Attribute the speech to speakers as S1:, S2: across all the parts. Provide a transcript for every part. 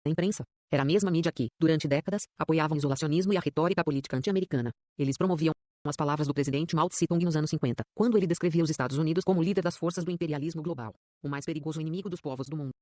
S1: A imprensa era a mesma mídia que, durante décadas, apoiava o isolacionismo e a retórica política anti-americana. Eles promoviam as palavras do presidente Mao Tse-tung nos anos 50, quando ele descrevia os Estados Unidos como líder das forças do imperialismo global, o mais perigoso inimigo dos povos do mundo.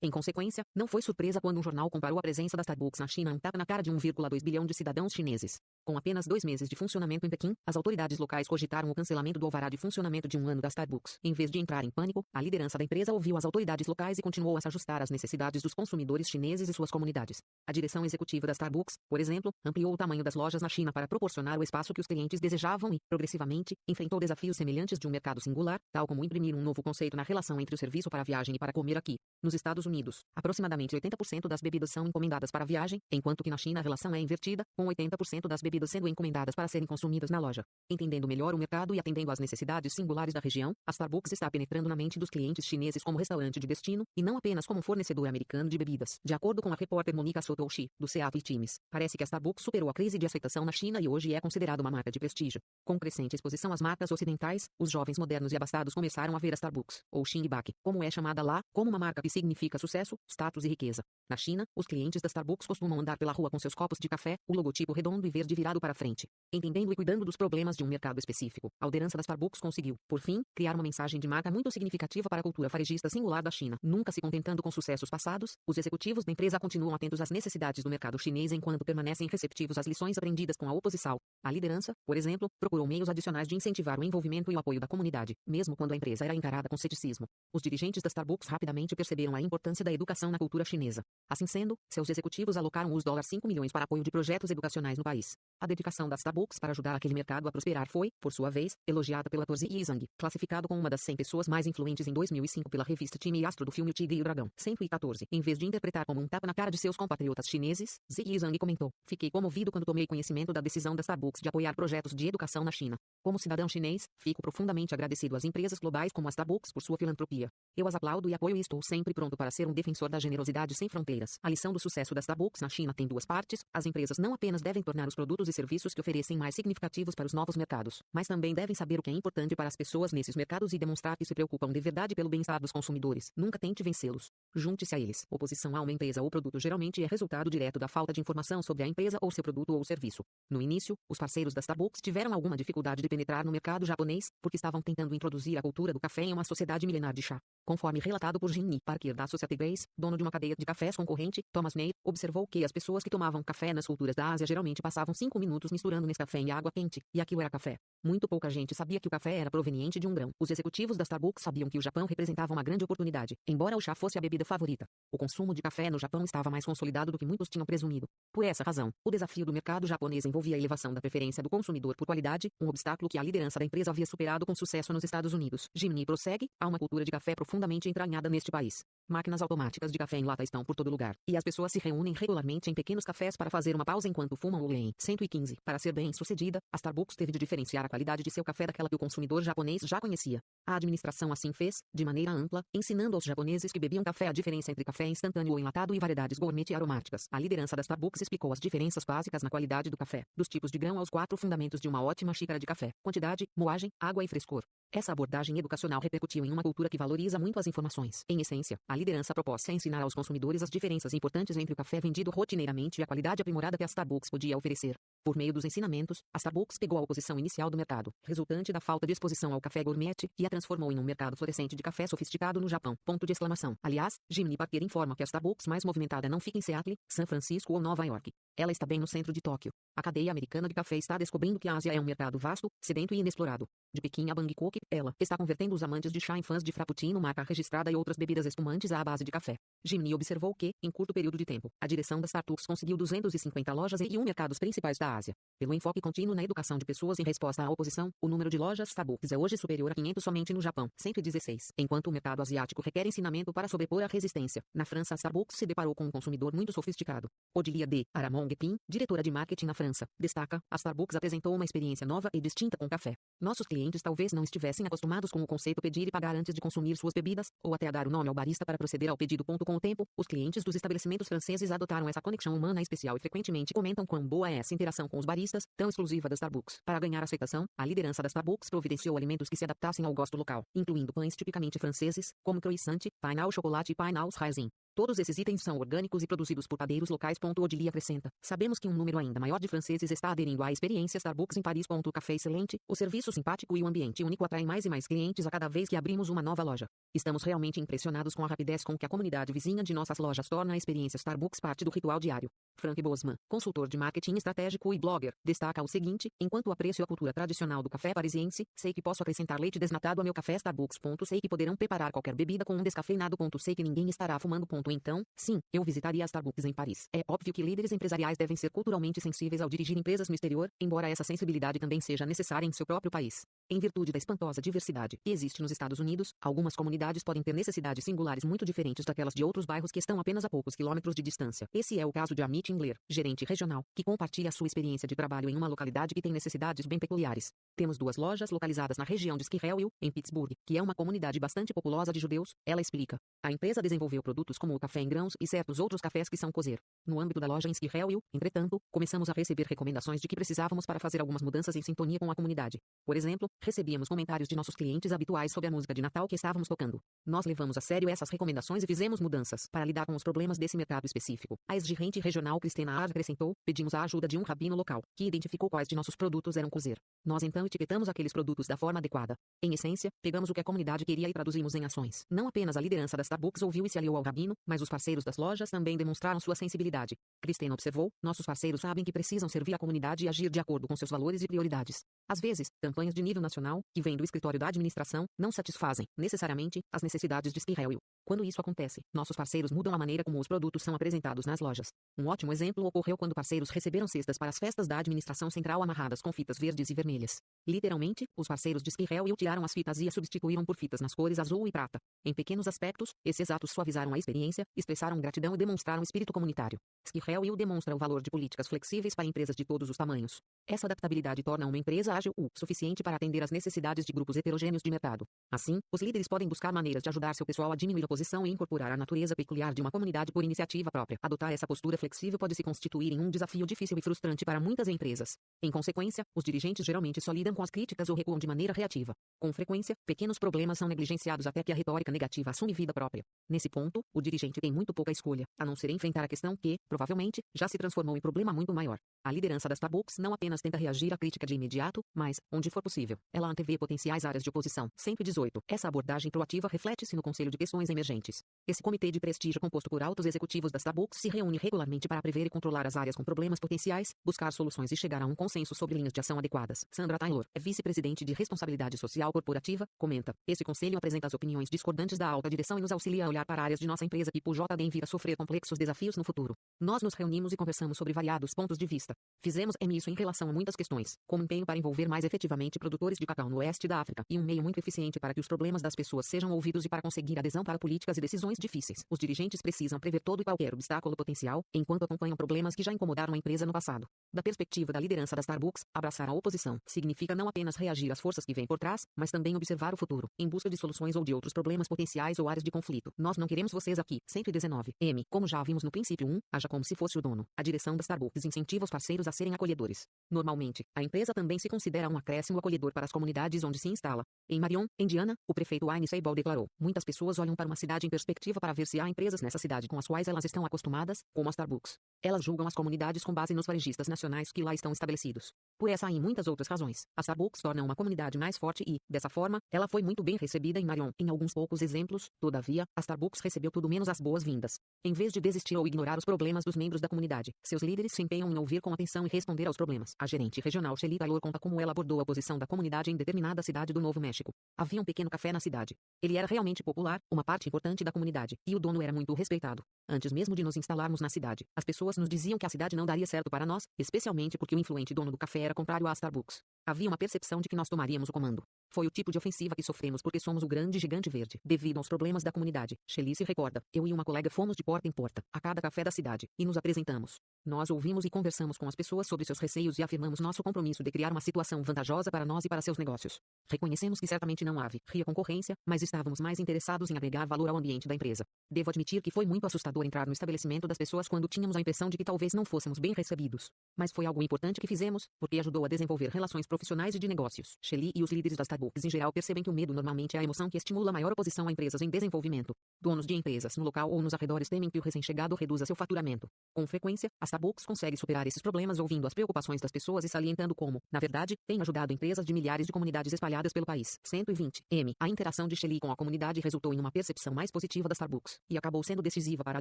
S1: Em consequência, não foi surpresa quando um jornal comparou a presença da Starbucks na China a um tapa na cara de 1,2 bilhão de cidadãos chineses. Com apenas 2 meses de funcionamento em Pequim, as autoridades locais cogitaram o cancelamento do alvará de funcionamento de 1 ano da Starbucks. Em vez de entrar em pânico, a liderança da empresa ouviu as autoridades locais e continuou a se ajustar às necessidades dos consumidores chineses e suas comunidades. A direção executiva da Starbucks, por exemplo, ampliou o tamanho das lojas na China para proporcionar o espaço que os clientes desejavam e, progressivamente, enfrentou desafios semelhantes de um mercado singular, tal como imprimir um novo conceito na relação entre o serviço para a viagem e para comer aqui. Nos Estados Unidos, aproximadamente 80% das bebidas são encomendadas para a viagem, enquanto que na China a relação é invertida, com 80% das bebidas sendo encomendadas para serem consumidas na loja. Entendendo melhor o mercado e atendendo às necessidades singulares da região, a Starbucks está penetrando na mente dos clientes chineses como restaurante de destino, e não apenas como fornecedor americano de bebidas. De acordo com a repórter Monica Sotoshi, do Seattle Times, parece que a Starbucks superou a crise de aceitação na China e hoje é considerada uma marca de prestígio. Com crescente exposição às marcas ocidentais, os jovens modernos e abastados começaram a ver a Starbucks, ou Xingbak, como é chamada lá, como uma marca que significa sucesso, status e riqueza. Na China, os clientes da Starbucks costumam andar pela rua com seus copos de café, o logotipo redondo e verde virado para frente. Entendendo e cuidando dos problemas de um mercado específico, a liderança da Starbucks conseguiu, por fim, criar uma mensagem de marca muito significativa para a cultura varejista singular da China. Nunca se contentando com sucessos passados, os executivos da empresa continuam atentos às necessidades do mercado chinês enquanto permanecem receptivos às lições aprendidas com a oposição. A liderança, por exemplo, procurou meios adicionais de incentivar o envolvimento e o apoio da comunidade, mesmo quando a empresa era encarada com ceticismo. Os dirigentes da Starbucks rapidamente perceberam a importância da educação na cultura chinesa. Assim sendo, seus executivos alocaram os $5 milhões para apoio de projetos educacionais no país. A dedicação da Starbucks para ajudar aquele mercado a prosperar foi, por sua vez, elogiada pela ator Ziyi Zhang, classificado como uma das 100 pessoas mais influentes em 2005 pela revista Time e Astro do filme O Tigre e o Dragão. 114. Em vez de interpretar como um tapa na cara de seus compatriotas chineses, Ziyi Zhang comentou: "Fiquei comovido quando tomei conhecimento da decisão da Starbucks de apoiar projetos de educação na China. Como cidadão chinês, fico profundamente agradecido às empresas globais como a Starbucks por sua filantropia. Eu as aplaudo e apoio e estou sempre pronto para ser um defensor da generosidade sem fronteiras." A lição do sucesso da Starbucks na China tem duas partes. As empresas não apenas devem tornar os produtos e serviços que oferecem mais significativos para os novos mercados, mas também devem saber o que é importante para as pessoas nesses mercados e demonstrar que se preocupam de verdade pelo bem-estar dos consumidores. Nunca tente vencê-los. Junte-se a eles. Oposição a uma empresa ou produto geralmente é resultado direto da falta de informação sobre a empresa ou seu produto ou serviço. No início, os parceiros da Starbucks tiveram alguma dificuldade de penetrar no mercado japonês, porque estavam tentando introduzir a cultura do café em uma sociedade milenar de chá. Conforme relatado por Jimmy Parker da Associated Press, dono de uma cadeia de cafés concorrente, Thomas May, observou que as pessoas que tomavam café nas culturas da Ásia geralmente passavam 5 minutos misturando Nescafé e água quente, e aquilo era café. Muito pouca gente sabia que o café era proveniente de um grão. Os executivos da Starbucks sabiam que o Japão representava uma grande oportunidade, embora o chá fosse a bebida favorita. O consumo de café no Japão estava mais consolidado do que muitos tinham presumido. Por essa razão, o desafio do mercado japonês envolvia a elevação da preferência do consumidor por qualidade, um obstáculo que a liderança da empresa havia superado com sucesso nos Estados Unidos. Jimmy prossegue: "Há uma cultura de café profundamente entranhada neste país. Máquinas automáticas de café em lata estão por todo lugar, e as pessoas se reúnem regularmente em pequenos cafés para fazer uma pausa enquanto fumam ou leem." 115. Para ser bem-sucedida, a Starbucks teve de diferenciar a qualidade de seu café daquela que o consumidor japonês já conhecia. A administração assim fez, de maneira ampla, ensinando aos japoneses que bebiam café a diferença entre café instantâneo ou enlatado e variedades gourmet e aromáticas. A liderança da Starbucks explicou as diferenças básicas na qualidade do café, dos tipos de grão aos 4 fundamentos de uma ótima xícara de café: quantidade, moagem, água e frescor. Essa abordagem educacional repercutiu em uma cultura que valoriza muito as informações. Em essência, a liderança propôs-se a ensinar aos consumidores as diferenças importantes entre o café vendido rotineiramente e a qualidade aprimorada que a Starbucks podia oferecer. Por meio dos ensinamentos, a Starbucks pegou a oposição inicial do mercado, resultante da falta de exposição ao café gourmet, e a transformou em um mercado florescente de café sofisticado no Japão. Ponto de exclamação. Aliás, Jimmy Parker informa que a Starbucks mais movimentada não fica em Seattle, São Francisco ou Nova York. Ela está bem no centro de Tóquio. A cadeia americana de café está descobrindo que a Ásia é um mercado vasto, sedento e inexplorado. De Pequim a Bangkok, ela está convertendo os amantes de chá em fãs de frappuccino, marca registrada, e outras bebidas espumantes à base de café. Jimmy observou que, em curto período de tempo, a direção da Starbucks conseguiu 250 lojas em 1 mercados principais da Ásia. Pelo enfoque contínuo na educação de pessoas em resposta à oposição, o número de lojas Starbucks é hoje superior a 500 somente no Japão, 116. Enquanto o mercado asiático requer ensinamento para sobrepor a resistência, na França a Starbucks se deparou com um consumidor muito sofisticado. Odilia D. Aramon Gepin, diretora de marketing na França, destaca: "A Starbucks apresentou uma experiência nova e distinta com café. Nossos clientes talvez não estivessem acostumados com o conceito pedir e pagar antes de consumir suas bebidas, ou até a dar o nome ao barista para proceder ao pedido. Com o tempo, os clientes dos estabelecimentos franceses adotaram essa conexão humana especial e frequentemente comentam quão boa é essa interação com os baristas, tão exclusiva da Starbucks." Para ganhar aceitação, a liderança da Starbucks providenciou alimentos que se adaptassem ao gosto local, incluindo pães tipicamente franceses, como croissant, pie au chocolate e pie aux raisins. Todos esses itens são orgânicos e produzidos por padeiros locais. Odili acrescenta. Sabemos que um número ainda maior de franceses está aderindo à experiência Starbucks em Paris. O café excelente, o serviço simpático e o ambiente único atraem mais e mais clientes a cada vez que abrimos uma nova loja. Estamos realmente impressionados com a rapidez com que a comunidade vizinha de nossas lojas torna a experiência Starbucks parte do ritual diário. Frank Bosman, consultor de marketing estratégico e blogger, destaca o seguinte: enquanto aprecio a cultura tradicional do café parisiense, sei que posso acrescentar leite desnatado a meu café Starbucks. Sei que poderão preparar qualquer bebida com um descafeinado. Sei que ninguém estará fumando. Então, sim, eu visitaria a Starbucks em Paris. É óbvio que líderes empresariais devem ser culturalmente sensíveis ao dirigir empresas no exterior, embora essa sensibilidade também seja necessária em seu próprio país. Em virtude da espantosa diversidade que existe nos Estados Unidos, algumas comunidades podem ter necessidades singulares muito diferentes daquelas de outros bairros que estão apenas a poucos quilômetros de distância. Esse é o caso de Amit Ingler, gerente regional, que compartilha sua experiência de trabalho em uma localidade que tem necessidades bem peculiares. Temos 2 lojas localizadas na região de Squirrelville, em Pittsburgh, que é uma comunidade bastante populosa de judeus. Ela explica. A empresa desenvolveu produtos como o café em grãos e certos outros cafés que são cozer. No âmbito da loja em Squirrelville, entretanto, começamos a receber recomendações de que precisávamos para fazer algumas mudanças em sintonia com a comunidade. Por exemplo, recebíamos comentários de nossos clientes habituais sobre a música de Natal que estávamos tocando. Nós levamos a sério essas recomendações e fizemos mudanças para lidar com os problemas desse mercado específico. A ex-gerente regional Cristina Ard acrescentou, pedimos a ajuda de um rabino local, que identificou quais de nossos produtos eram cozer. Nós então etiquetamos aqueles produtos da forma adequada. Em essência, pegamos o que a comunidade queria e traduzimos em ações. Não apenas a liderança da Starbucks ouviu e se aliou ao rabino, mas os parceiros das lojas também demonstraram sua sensibilidade. Cristina observou, nossos parceiros sabem que precisam servir a comunidade e agir de acordo com seus valores e prioridades. Às vezes, campanhas de nível nacional, que vêm do escritório da administração, não satisfazem, necessariamente, as necessidades de Squirrelville. Quando isso acontece, nossos parceiros mudam a maneira como os produtos são apresentados nas lojas. Um ótimo exemplo ocorreu quando parceiros receberam cestas para as festas da administração central amarradas com fitas verdes e vermelhas. Literalmente, os parceiros de Squirrelville tiraram as fitas e as substituíram por fitas nas cores azul e prata. Em pequenos aspectos, esses atos suavizaram a experiência, expressaram gratidão e demonstraram espírito comunitário. Squirrelville demonstra o valor de políticas flexíveis para empresas de todos os tamanhos. Essa adaptabilidade torna uma empresa ágil o suficiente para atender às necessidades de grupos heterogêneos de mercado. Assim, os líderes podem buscar maneiras de ajudar seu pessoal a diminuir a oposição e incorporar a natureza peculiar de uma comunidade por iniciativa própria. Adotar essa postura flexível pode se constituir em um desafio difícil e frustrante para muitas empresas. Em consequência, os dirigentes geralmente só lidam com as críticas ou recuam de maneira reativa. Com frequência, pequenos problemas são negligenciados até que a retórica negativa assume vida própria. Nesse ponto, o dirigente tem muito pouca escolha, a não ser enfrentar a questão que, provavelmente, já se transformou em problema muito maior. A liderança da Starbucks não apenas tenta reagir à crítica de imediato, mas, onde for possível, ela antevê potenciais áreas de oposição. 118. Essa abordagem proativa reflete-se no Conselho de Questões Emergentes. Esse comitê de prestígio composto por altos executivos da Starbucks se reúne regularmente para prever e controlar as áreas com problemas potenciais, buscar soluções e chegar a um consenso sobre linhas de ação adequadas. Sandra Taylor, vice-presidente de Responsabilidade Social Corporativa, comenta: esse conselho apresenta as opiniões discordantes da alta direção e nos auxilia a olhar para áreas de nossa empresa que podem vir a sofrer complexos desafios no futuro. Nós nos reunimos e conversamos sobre variados pontos de vista. Fizemos isso em relação a muitas questões, como empenho para envolver mais efetivamente produtores de cacau no oeste da África e um meio muito eficiente para que os problemas das pessoas sejam ouvidos e para conseguir adesão para políticas e decisões difíceis. Os dirigentes precisam prever todo e qualquer obstáculo potencial, enquanto acompanham problemas que já incomodaram a empresa no passado. Da perspectiva da liderança da Starbucks, abraçar a oposição significa não apenas reagir às forças que vêm por trás, mas também observar o futuro, em busca de soluções ou de outros problemas potenciais ou áreas de conflito. Nós não queremos vocês aqui. 119. Como já vimos no princípio 1, haja como se fosse o dono. A direção da Starbucks incentiva os parceiros a serem acolhedores. Normalmente, a empresa também se considera um acréscimo acolhedor para as comunidades onde se instala. Em Marion, Indiana, o prefeito Wayne Seibel declarou: muitas pessoas olham para uma cidade em perspectiva para ver se há empresas nessa cidade com as quais elas estão acostumadas, como a Starbucks. Elas julgam as comunidades com base nos varejistas nacionais que lá estão estabelecidos. Por essa e muitas outras razões, a Starbucks torna uma comunidade mais forte e, dessa forma, ela foi muito bem recebida em Marion. Em alguns poucos exemplos, todavia, a Starbucks recebeu tudo menos as boas-vindas. Em vez de desistir ou ignorar os problemas dos membros da comunidade, seus líderes se empenham em ouvir com atenção e responder aos problemas. A gerente regional Shelly Taylor conta como ela abordou a oposição da comunidade em determinada cidade do Novo México. Havia um pequeno café na cidade. Ele era realmente popular, uma parte importante da comunidade, e o dono era muito respeitado. Antes mesmo de nos instalarmos na cidade, as pessoas nos diziam que a cidade não daria certo para nós, especialmente porque o influente dono do café era contrário à Starbucks. Havia uma percepção de que nós tomaríamos o comando. Foi o tipo de ofensiva que sofremos porque somos o grande gigante verde. Devido aos problemas da comunidade, Shelly se recorda, eu e uma colega fomos de porta em porta, a cada café da cidade, e nos apresentamos. Nós ouvimos e conversamos com as pessoas sobre seus receios e afirmamos nosso compromisso de criar uma situação vantajosa para nós e para seus negócios. Reconhecemos que certamente não havia concorrência, mas estávamos mais interessados em agregar valor valor ao ambiente da empresa. Devo admitir que foi muito assustador entrar no estabelecimento das pessoas quando tínhamos a impressão de que talvez não fôssemos bem recebidos. Mas foi algo importante que fizemos, porque ajudou a desenvolver relações profissionais e de negócios. Shelley e os líderes das Starbucks em geral percebem que o medo normalmente é a emoção que estimula a maior oposição a empresas em desenvolvimento. Donos de empresas no local ou nos arredores temem que o recém-chegado reduza seu faturamento. Com frequência, a Starbucks consegue superar esses problemas ouvindo as preocupações das pessoas e salientando como, na verdade, tem ajudado empresas de milhares de comunidades espalhadas pelo país. 120. A interação de Shelley com a comunidade resultou em uma percepção mais positiva da Starbucks, e acabou sendo decisiva para a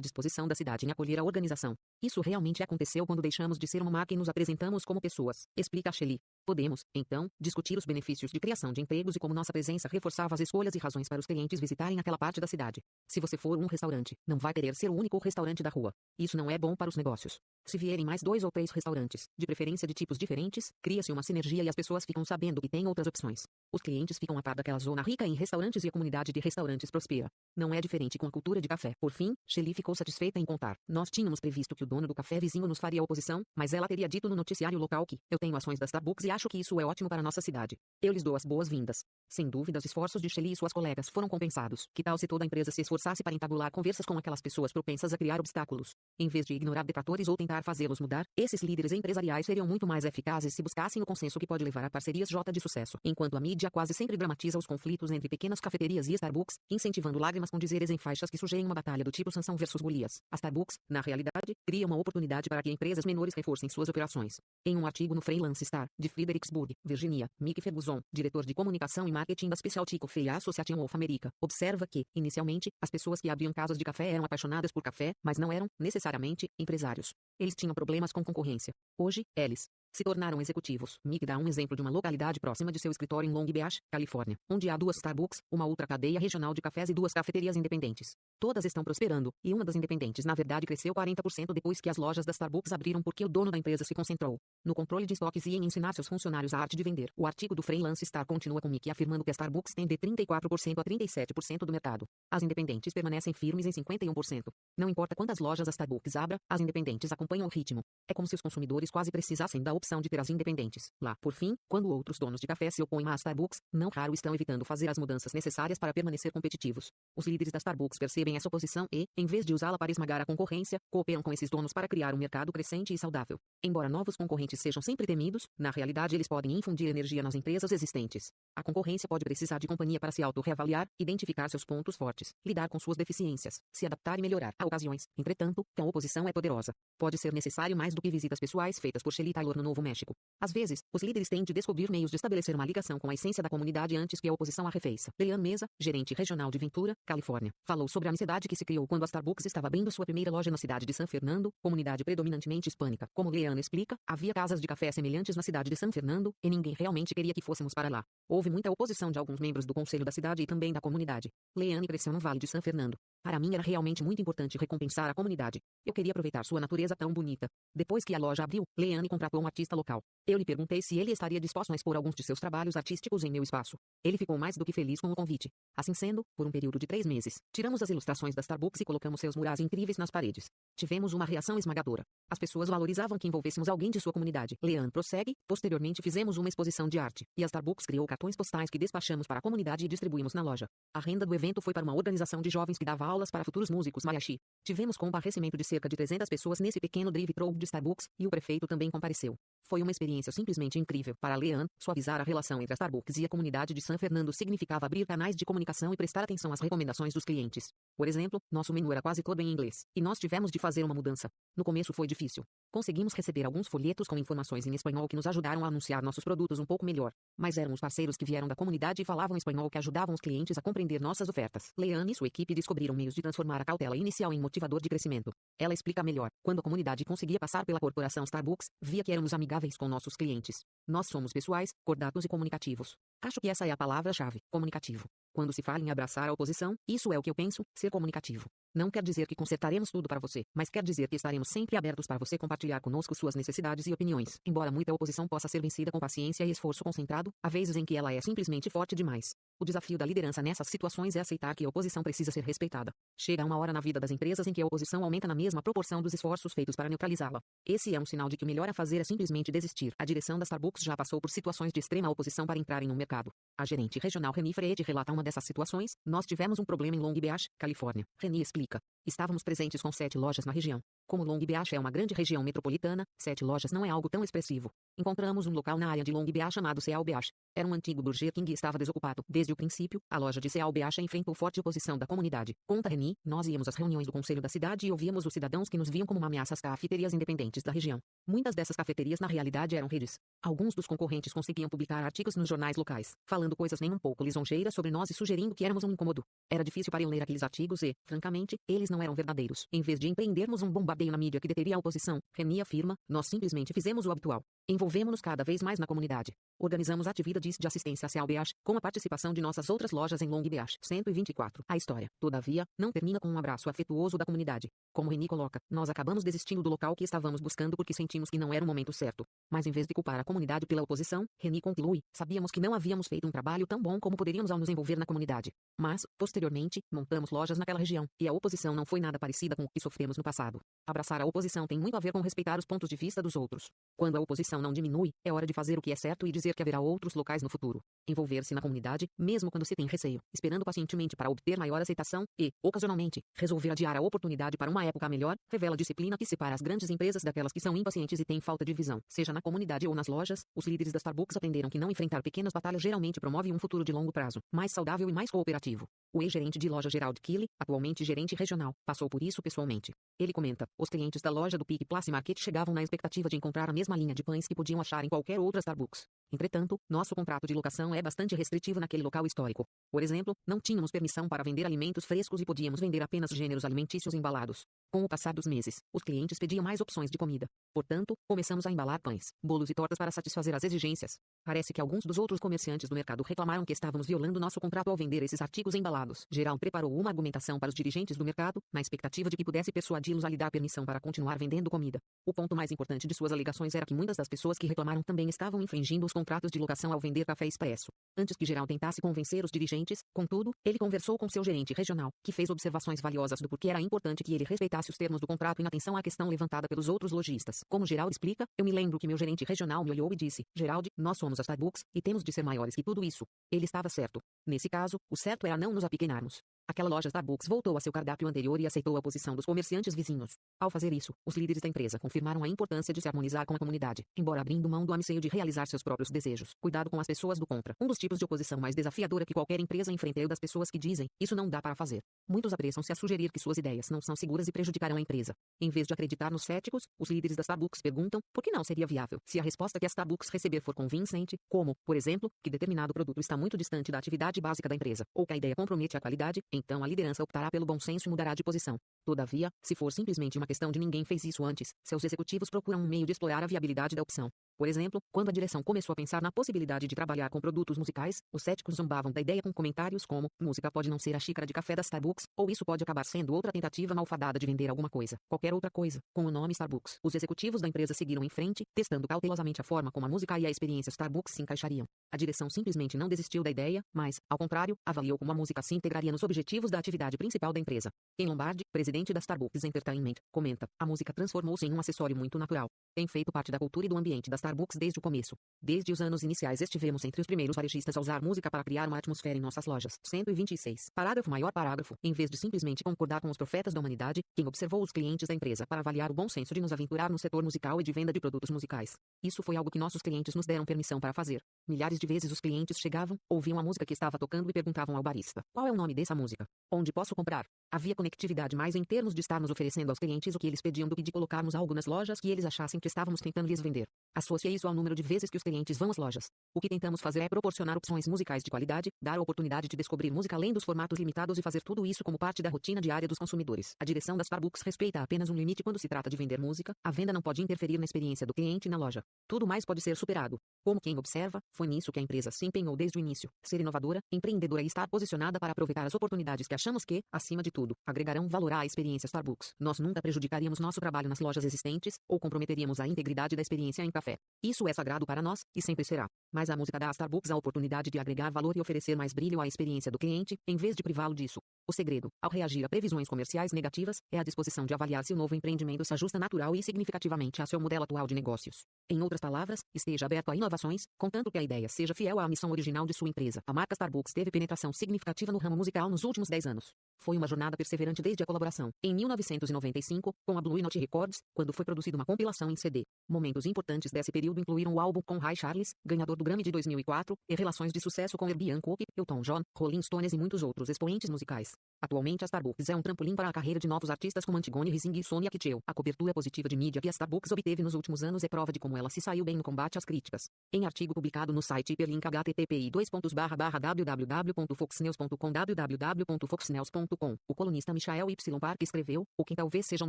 S1: disposição da cidade em acolher a organização. Isso realmente aconteceu quando deixamos de ser uma marca e nos apresentamos como pessoas, explica Shelley. Podemos, então, discutir os benefícios de criação de empregos e como nossa presença reforçava as escolhas e razões para os clientes visitarem aquela parte da cidade. Se você for um restaurante, não vai querer ser o único restaurante da rua. Isso não é bom para os negócios. Se vierem mais 2 ou 3 restaurantes, de preferência de tipos diferentes, cria-se uma sinergia e as pessoas ficam sabendo que tem outras opções. Os clientes ficam a par daquela zona rica em restaurantes e a comunidade de restaurantes prospera. Não é diferente com a cultura de café. Por fim, Shelley ficou satisfeita em contar. Nós tínhamos previsto que o dono do café vizinho nos faria oposição, mas ela teria dito no noticiário local que eu tenho ações da Starbucks e acho que isso é ótimo para nossa cidade. Eu lhes dou as boas-vindas. Sem dúvida, os esforços de Shelley e suas colegas foram compensados. Que tal se toda a empresa se esforçasse para entabular conversas com aquelas pessoas propensas a criar obstáculos? Em vez de ignorar detratores ou tentar fazê-los mudar, esses líderes empresariais seriam muito mais eficazes se buscassem o consenso que pode levar a parcerias de sucesso. Enquanto a mídia quase sempre dramatiza os conflitos entre pequenas cafeterias e Starbucks, incentivando lágrimas com dizeres em faixas que sugerem uma batalha do tipo Sansão versus Golias, a Starbucks, na realidade, cria uma oportunidade para que empresas menores reforcem suas operações. Em um artigo no Freelance Star, de Fredericksburg, Virgínia, Mick Ferguson, diretor de comunicação e marketing da Specialty Coffee Association of America, observa que, inicialmente, as pessoas que abriam casas de café eram apaixonadas por café, mas não eram, necessariamente, empresários. Eles tinham problemas com concorrência. Hoje, eles se tornaram executivos. Mick dá um exemplo de uma localidade próxima de seu escritório em Long Beach, Califórnia, onde há 2 Starbucks, uma outra cadeia regional de cafés e 2 cafeterias independentes. Todas estão prosperando, e uma das independentes na verdade cresceu 40% depois que as lojas da Starbucks abriram porque o dono da empresa se concentrou no controle de estoques e em ensinar seus funcionários a arte de vender. O artigo do Freelance Star continua com Mick afirmando que a Starbucks tem de 34% a 37% do mercado. As independentes permanecem firmes em 51%. Não importa quantas lojas a Starbucks abra, as independentes acompanham o ritmo. É como se os consumidores quase precisassem da opção de ter as independentes. Lá, por fim, quando outros donos de café se opõem à Starbucks, não raro estão evitando fazer as mudanças necessárias para permanecer competitivos. Os líderes da Starbucks percebem essa oposição e, em vez de usá-la para esmagar a concorrência, cooperam com esses donos para criar um mercado crescente e saudável. Embora novos concorrentes sejam sempre temidos, na realidade eles podem infundir energia nas empresas existentes. A concorrência pode precisar de companhia para se auto-reavaliar, identificar seus pontos fortes, lidar com suas deficiências, se adaptar e melhorar. Há ocasiões, entretanto, que a oposição é poderosa. Pode ser necessário mais do que visitas pessoais feitas por Shelley Taylor no Novo México. Às vezes, os líderes têm de descobrir meios de estabelecer uma ligação com a essência da comunidade antes que a oposição arrefeça. Leanne Mesa, gerente regional de Ventura, Califórnia, falou sobre a ansiedade que se criou quando a Starbucks estava abrindo sua primeira loja na cidade de San Fernando, comunidade predominantemente hispânica. Como Leanne explica, havia casas de café semelhantes na cidade de San Fernando, e ninguém realmente queria que fôssemos para lá. Houve muita oposição de alguns membros do conselho da cidade e também da comunidade. Leanne cresceu no Vale de San Fernando. Para mim era realmente muito importante recompensar a comunidade. Eu queria aproveitar sua natureza tão bonita. Depois que a loja abriu, Leanne contratou um artista local. Eu lhe perguntei se ele estaria disposto a expor alguns de seus trabalhos artísticos em meu espaço. Ele ficou mais do que feliz com o convite. Assim sendo, por um período de 3 meses, tiramos as ilustrações da Starbucks e colocamos seus murais incríveis nas paredes. Tivemos uma reação esmagadora. As pessoas valorizavam que envolvêssemos alguém de sua comunidade. Leanne prossegue. Posteriormente fizemos uma exposição de arte, e a Starbucks criou cartões postais que despachamos para a comunidade e distribuímos na loja. A renda do evento foi para uma organização de jovens que dava aulas para futuros músicos mariachi. Tivemos comparecimento de cerca de 300 pessoas nesse pequeno drive-thru de Starbucks, e o prefeito também compareceu. Foi uma experiência simplesmente incrível. Para Leanne, suavizar a relação entre a Starbucks e a comunidade de San Fernando significava abrir canais de comunicação e prestar atenção às recomendações dos clientes. Por exemplo, nosso menu era quase todo em inglês, e nós tivemos de fazer uma mudança. No começo foi difícil. Conseguimos receber alguns folhetos com informações em espanhol que nos ajudaram a anunciar nossos produtos um pouco melhor. Mas eram os parceiros que vieram da comunidade e falavam espanhol que ajudavam os clientes a compreender nossas ofertas. Leanne e sua equipe descobriram meios de transformar a cautela inicial em motivador de crescimento. Ela explica melhor. Quando a comunidade conseguia passar pela corporação Starbucks, via que éramos amigáveis com nossos clientes. Nós somos pessoais, cordatos e comunicativos. Acho que essa é a palavra-chave, comunicativo. Quando se fala em abraçar a oposição, isso é o que eu penso, ser comunicativo. Não quer dizer que consertaremos tudo para você, mas quer dizer que estaremos sempre abertos para você compartilhar conosco suas necessidades e opiniões. Embora muita oposição possa ser vencida com paciência e esforço concentrado, há vezes em que ela é simplesmente forte demais. O desafio da liderança nessas situações é aceitar que a oposição precisa ser respeitada. Chega uma hora na vida das empresas em que a oposição aumenta na mesma proporção dos esforços feitos para neutralizá-la. Esse é um sinal de que o melhor a fazer é simplesmente desistir. A direção da Starbucks já passou por situações de extrema oposição para entrarem no mercado. A gerente regional Reni Freed relata uma dessas situações. Nós tivemos um problema em Long Beach, Califórnia. Reni explica. Estávamos presentes com 7 lojas na região. Como Long Beach é uma grande região metropolitana, 7 lojas não é algo tão expressivo. Encontramos um local na área de Long Beach chamado Seal Beach. Era um antigo Burger King e estava desocupado. Desde o princípio, a loja de Seal Beach enfrentou forte oposição da comunidade. Conta Reni, nós íamos às reuniões do conselho da cidade e ouvíamos os cidadãos que nos viam como uma ameaça às cafeterias independentes da região. Muitas dessas cafeterias na realidade eram redes. Alguns dos concorrentes conseguiam publicar artigos nos jornais locais, falando coisas nem um pouco lisonjeiras sobre nós e sugerindo que éramos um incômodo. Era difícil para eu ler aqueles artigos e, francamente, eles não eram verdadeiros. Em vez de empreendermos um bombardeio na mídia que deteria a oposição, Reni afirma, nós simplesmente fizemos o habitual. Envolvemos-nos cada vez mais na comunidade. Organizamos atividades de assistência a Seal Beach, com a participação de nossas outras lojas em Long Beach. 124. A história, todavia, não termina com um abraço afetuoso da comunidade. Como Reni coloca, nós acabamos desistindo do local que estávamos buscando porque sentimos que não era o momento certo. Mas em vez de culpar a comunidade pela oposição, Reni conclui, sabíamos que não havíamos feito um trabalho tão bom como poderíamos ao nos envolver na comunidade. Mas, posteriormente, montamos lojas naquela região, e a oposição não foi nada parecida com o que sofremos no passado. Abraçar a oposição tem muito a ver com respeitar os pontos de vista dos outros. Quando a oposição não diminui, é hora de fazer o que é certo e dizer que haverá outros locais no futuro. Envolver-se na comunidade, mesmo quando se tem receio, esperando pacientemente para obter maior aceitação e, ocasionalmente, resolver adiar a oportunidade para uma época melhor, revela a disciplina que separa as grandes empresas daquelas que são impacientes e têm falta de visão. Seja na comunidade ou nas lojas, os líderes da Starbucks aprenderam que não enfrentar pequenas batalhas geralmente promove um futuro de longo prazo, mais saudável e mais cooperativo. O ex-gerente de loja Gerald Kelly, atualmente gerente regional, passou por isso pessoalmente. Ele comenta, os clientes da loja do Peak Place Market chegavam na expectativa de encontrar a mesma linha de pães que podiam achar em qualquer outra Starbucks. Entretanto, nosso contrato de locação é bastante restritivo naquele local histórico. Por exemplo, não tínhamos permissão para vender alimentos frescos e podíamos vender apenas gêneros alimentícios embalados. Com o passar dos meses, os clientes pediam mais opções de comida. Portanto, começamos a embalar pães, bolos e tortas para satisfazer as exigências. Parece que alguns dos outros comerciantes do mercado reclamaram que estávamos violando nosso contrato ao vender esses artigos embalados. Gerald preparou uma argumentação para os dirigentes do mercado, na expectativa de que pudesse persuadi-los a lhe dar permissão para continuar vendendo comida. O ponto mais importante de suas alegações era que muitas das pessoas que reclamaram também estavam infringindo os contratos de locação ao vender café expresso. Antes que Gerald tentasse convencer os dirigentes, contudo, ele conversou com seu gerente regional, que fez observações valiosas do porquê era importante que ele respeitasse os termos do contrato em atenção à questão levantada pelos outros lojistas. Como Gerald explica, eu me lembro que meu gerente regional me olhou e disse, Gerald, nós somos a Starbucks, e temos de ser maiores que tudo isso. Ele estava certo. Nesse caso, o certo era não nos apequenarmos. Aquela loja Starbucks voltou a seu cardápio anterior e aceitou a posição dos comerciantes vizinhos. Ao fazer isso, os líderes da empresa confirmaram a importância de se harmonizar com a comunidade, embora abrindo mão do anseio de realizar seus próprios desejos. Cuidado com as pessoas do contra. Um dos tipos de oposição mais desafiadora que qualquer empresa enfrenta é o das pessoas que dizem, isso não dá para fazer. Muitos apressam-se a sugerir que suas ideias não são seguras e prejudicarão a empresa. Em vez de acreditar nos céticos, os líderes da Starbucks perguntam, por que não seria viável? Se a resposta que a Starbucks receber for convincente, como, por exemplo, que determinado produto está muito distante da atividade básica da empresa, ou que a ideia compromete a qualidade, então a liderança optará pelo bom senso e mudará de posição. Todavia, se for simplesmente uma questão de ninguém fez isso antes, seus executivos procuram um meio de explorar a viabilidade da opção. Por exemplo, quando a direção começou a pensar na possibilidade de trabalhar com produtos musicais, os céticos zombavam da ideia com comentários como, música pode não ser a xícara de café da Starbucks, ou isso pode acabar sendo outra tentativa malfadada de vender alguma coisa, qualquer outra coisa, com o nome Starbucks. Os executivos da empresa seguiram em frente, testando cautelosamente a forma como a música e a experiência Starbucks se encaixariam. A direção simplesmente não desistiu da ideia, mas, ao contrário, avaliou como a música se integraria nos objetivos da atividade principal da empresa. Ken Lombardi, presidente da Starbucks Entertainment, comenta, a música transformou-se em um acessório muito natural. Tem feito parte da cultura e do ambiente da Starbucks desde o começo. Desde os anos iniciais estivemos entre os primeiros varejistas a usar música para criar uma atmosfera em nossas lojas. 126. Parágrafo maior parágrafo. Em vez de simplesmente concordar com os profetas da humanidade, quem observou os clientes da empresa para avaliar o bom senso de nos aventurar no setor musical e de venda de produtos musicais. Isso foi algo que nossos clientes nos deram permissão para fazer. Milhares de vezes os clientes chegavam, ouviam a música que estava tocando e perguntavam ao barista, qual é o nome dessa música? Onde posso comprar? Havia conectividade mais em termos de estarmos oferecendo aos clientes o que eles pediam do que de colocarmos algo nas lojas que eles achassem que estávamos tentando lhes vender. As Associe isso ao número de vezes que os clientes vão às lojas. O que tentamos fazer é proporcionar opções musicais de qualidade, dar a oportunidade de descobrir música além dos formatos limitados e fazer tudo isso como parte da rotina diária dos consumidores. A direção da Starbucks respeita apenas um limite quando se trata de vender música. A venda não pode interferir na experiência do cliente na loja. Tudo mais pode ser superado. Como quem observa, foi nisso que a empresa se empenhou desde o início. Ser inovadora, empreendedora e estar posicionada para aproveitar as oportunidades que achamos que, acima de tudo, agregarão valor à experiência Starbucks. Nós nunca prejudicaríamos nosso trabalho nas lojas existentes ou comprometeríamos a integridade da experiência em café. Isso é sagrado para nós e sempre será. Mas a música dá a Starbucks a oportunidade de agregar valor e oferecer mais brilho à experiência do cliente, em vez de privá-lo disso. O segredo, ao reagir a previsões comerciais negativas, é a disposição de avaliar se o novo empreendimento se ajusta natural e significativamente a seu modelo atual de negócios. Em outras palavras, esteja aberto a inovações, contanto que a ideia seja fiel à missão original de sua empresa. A marca Starbucks teve penetração significativa no ramo musical nos últimos 10 anos. Foi uma jornada perseverante desde a colaboração, em 1995, com a Blue Note Records, quando foi produzida uma compilação em CD. Momentos importantes desse período incluíram o álbum com Ray Charles, ganhador do Grammy de 2004, e relações de sucesso com Herbie Hancock, Elton John, Rolling Stones e muitos outros expoentes musicais. Atualmente a Starbucks é um trampolim para a carreira de novos artistas como Antigone Rising e Sonia Kitchell. A cobertura positiva de mídia que a Starbucks obteve nos últimos anos é prova de como ela se saiu bem no combate às críticas. Em artigo publicado no site hiperlink httpi://www.foxnews.com www.foxnews.com, o colunista Michael Y. Park escreveu: o quem talvez seja o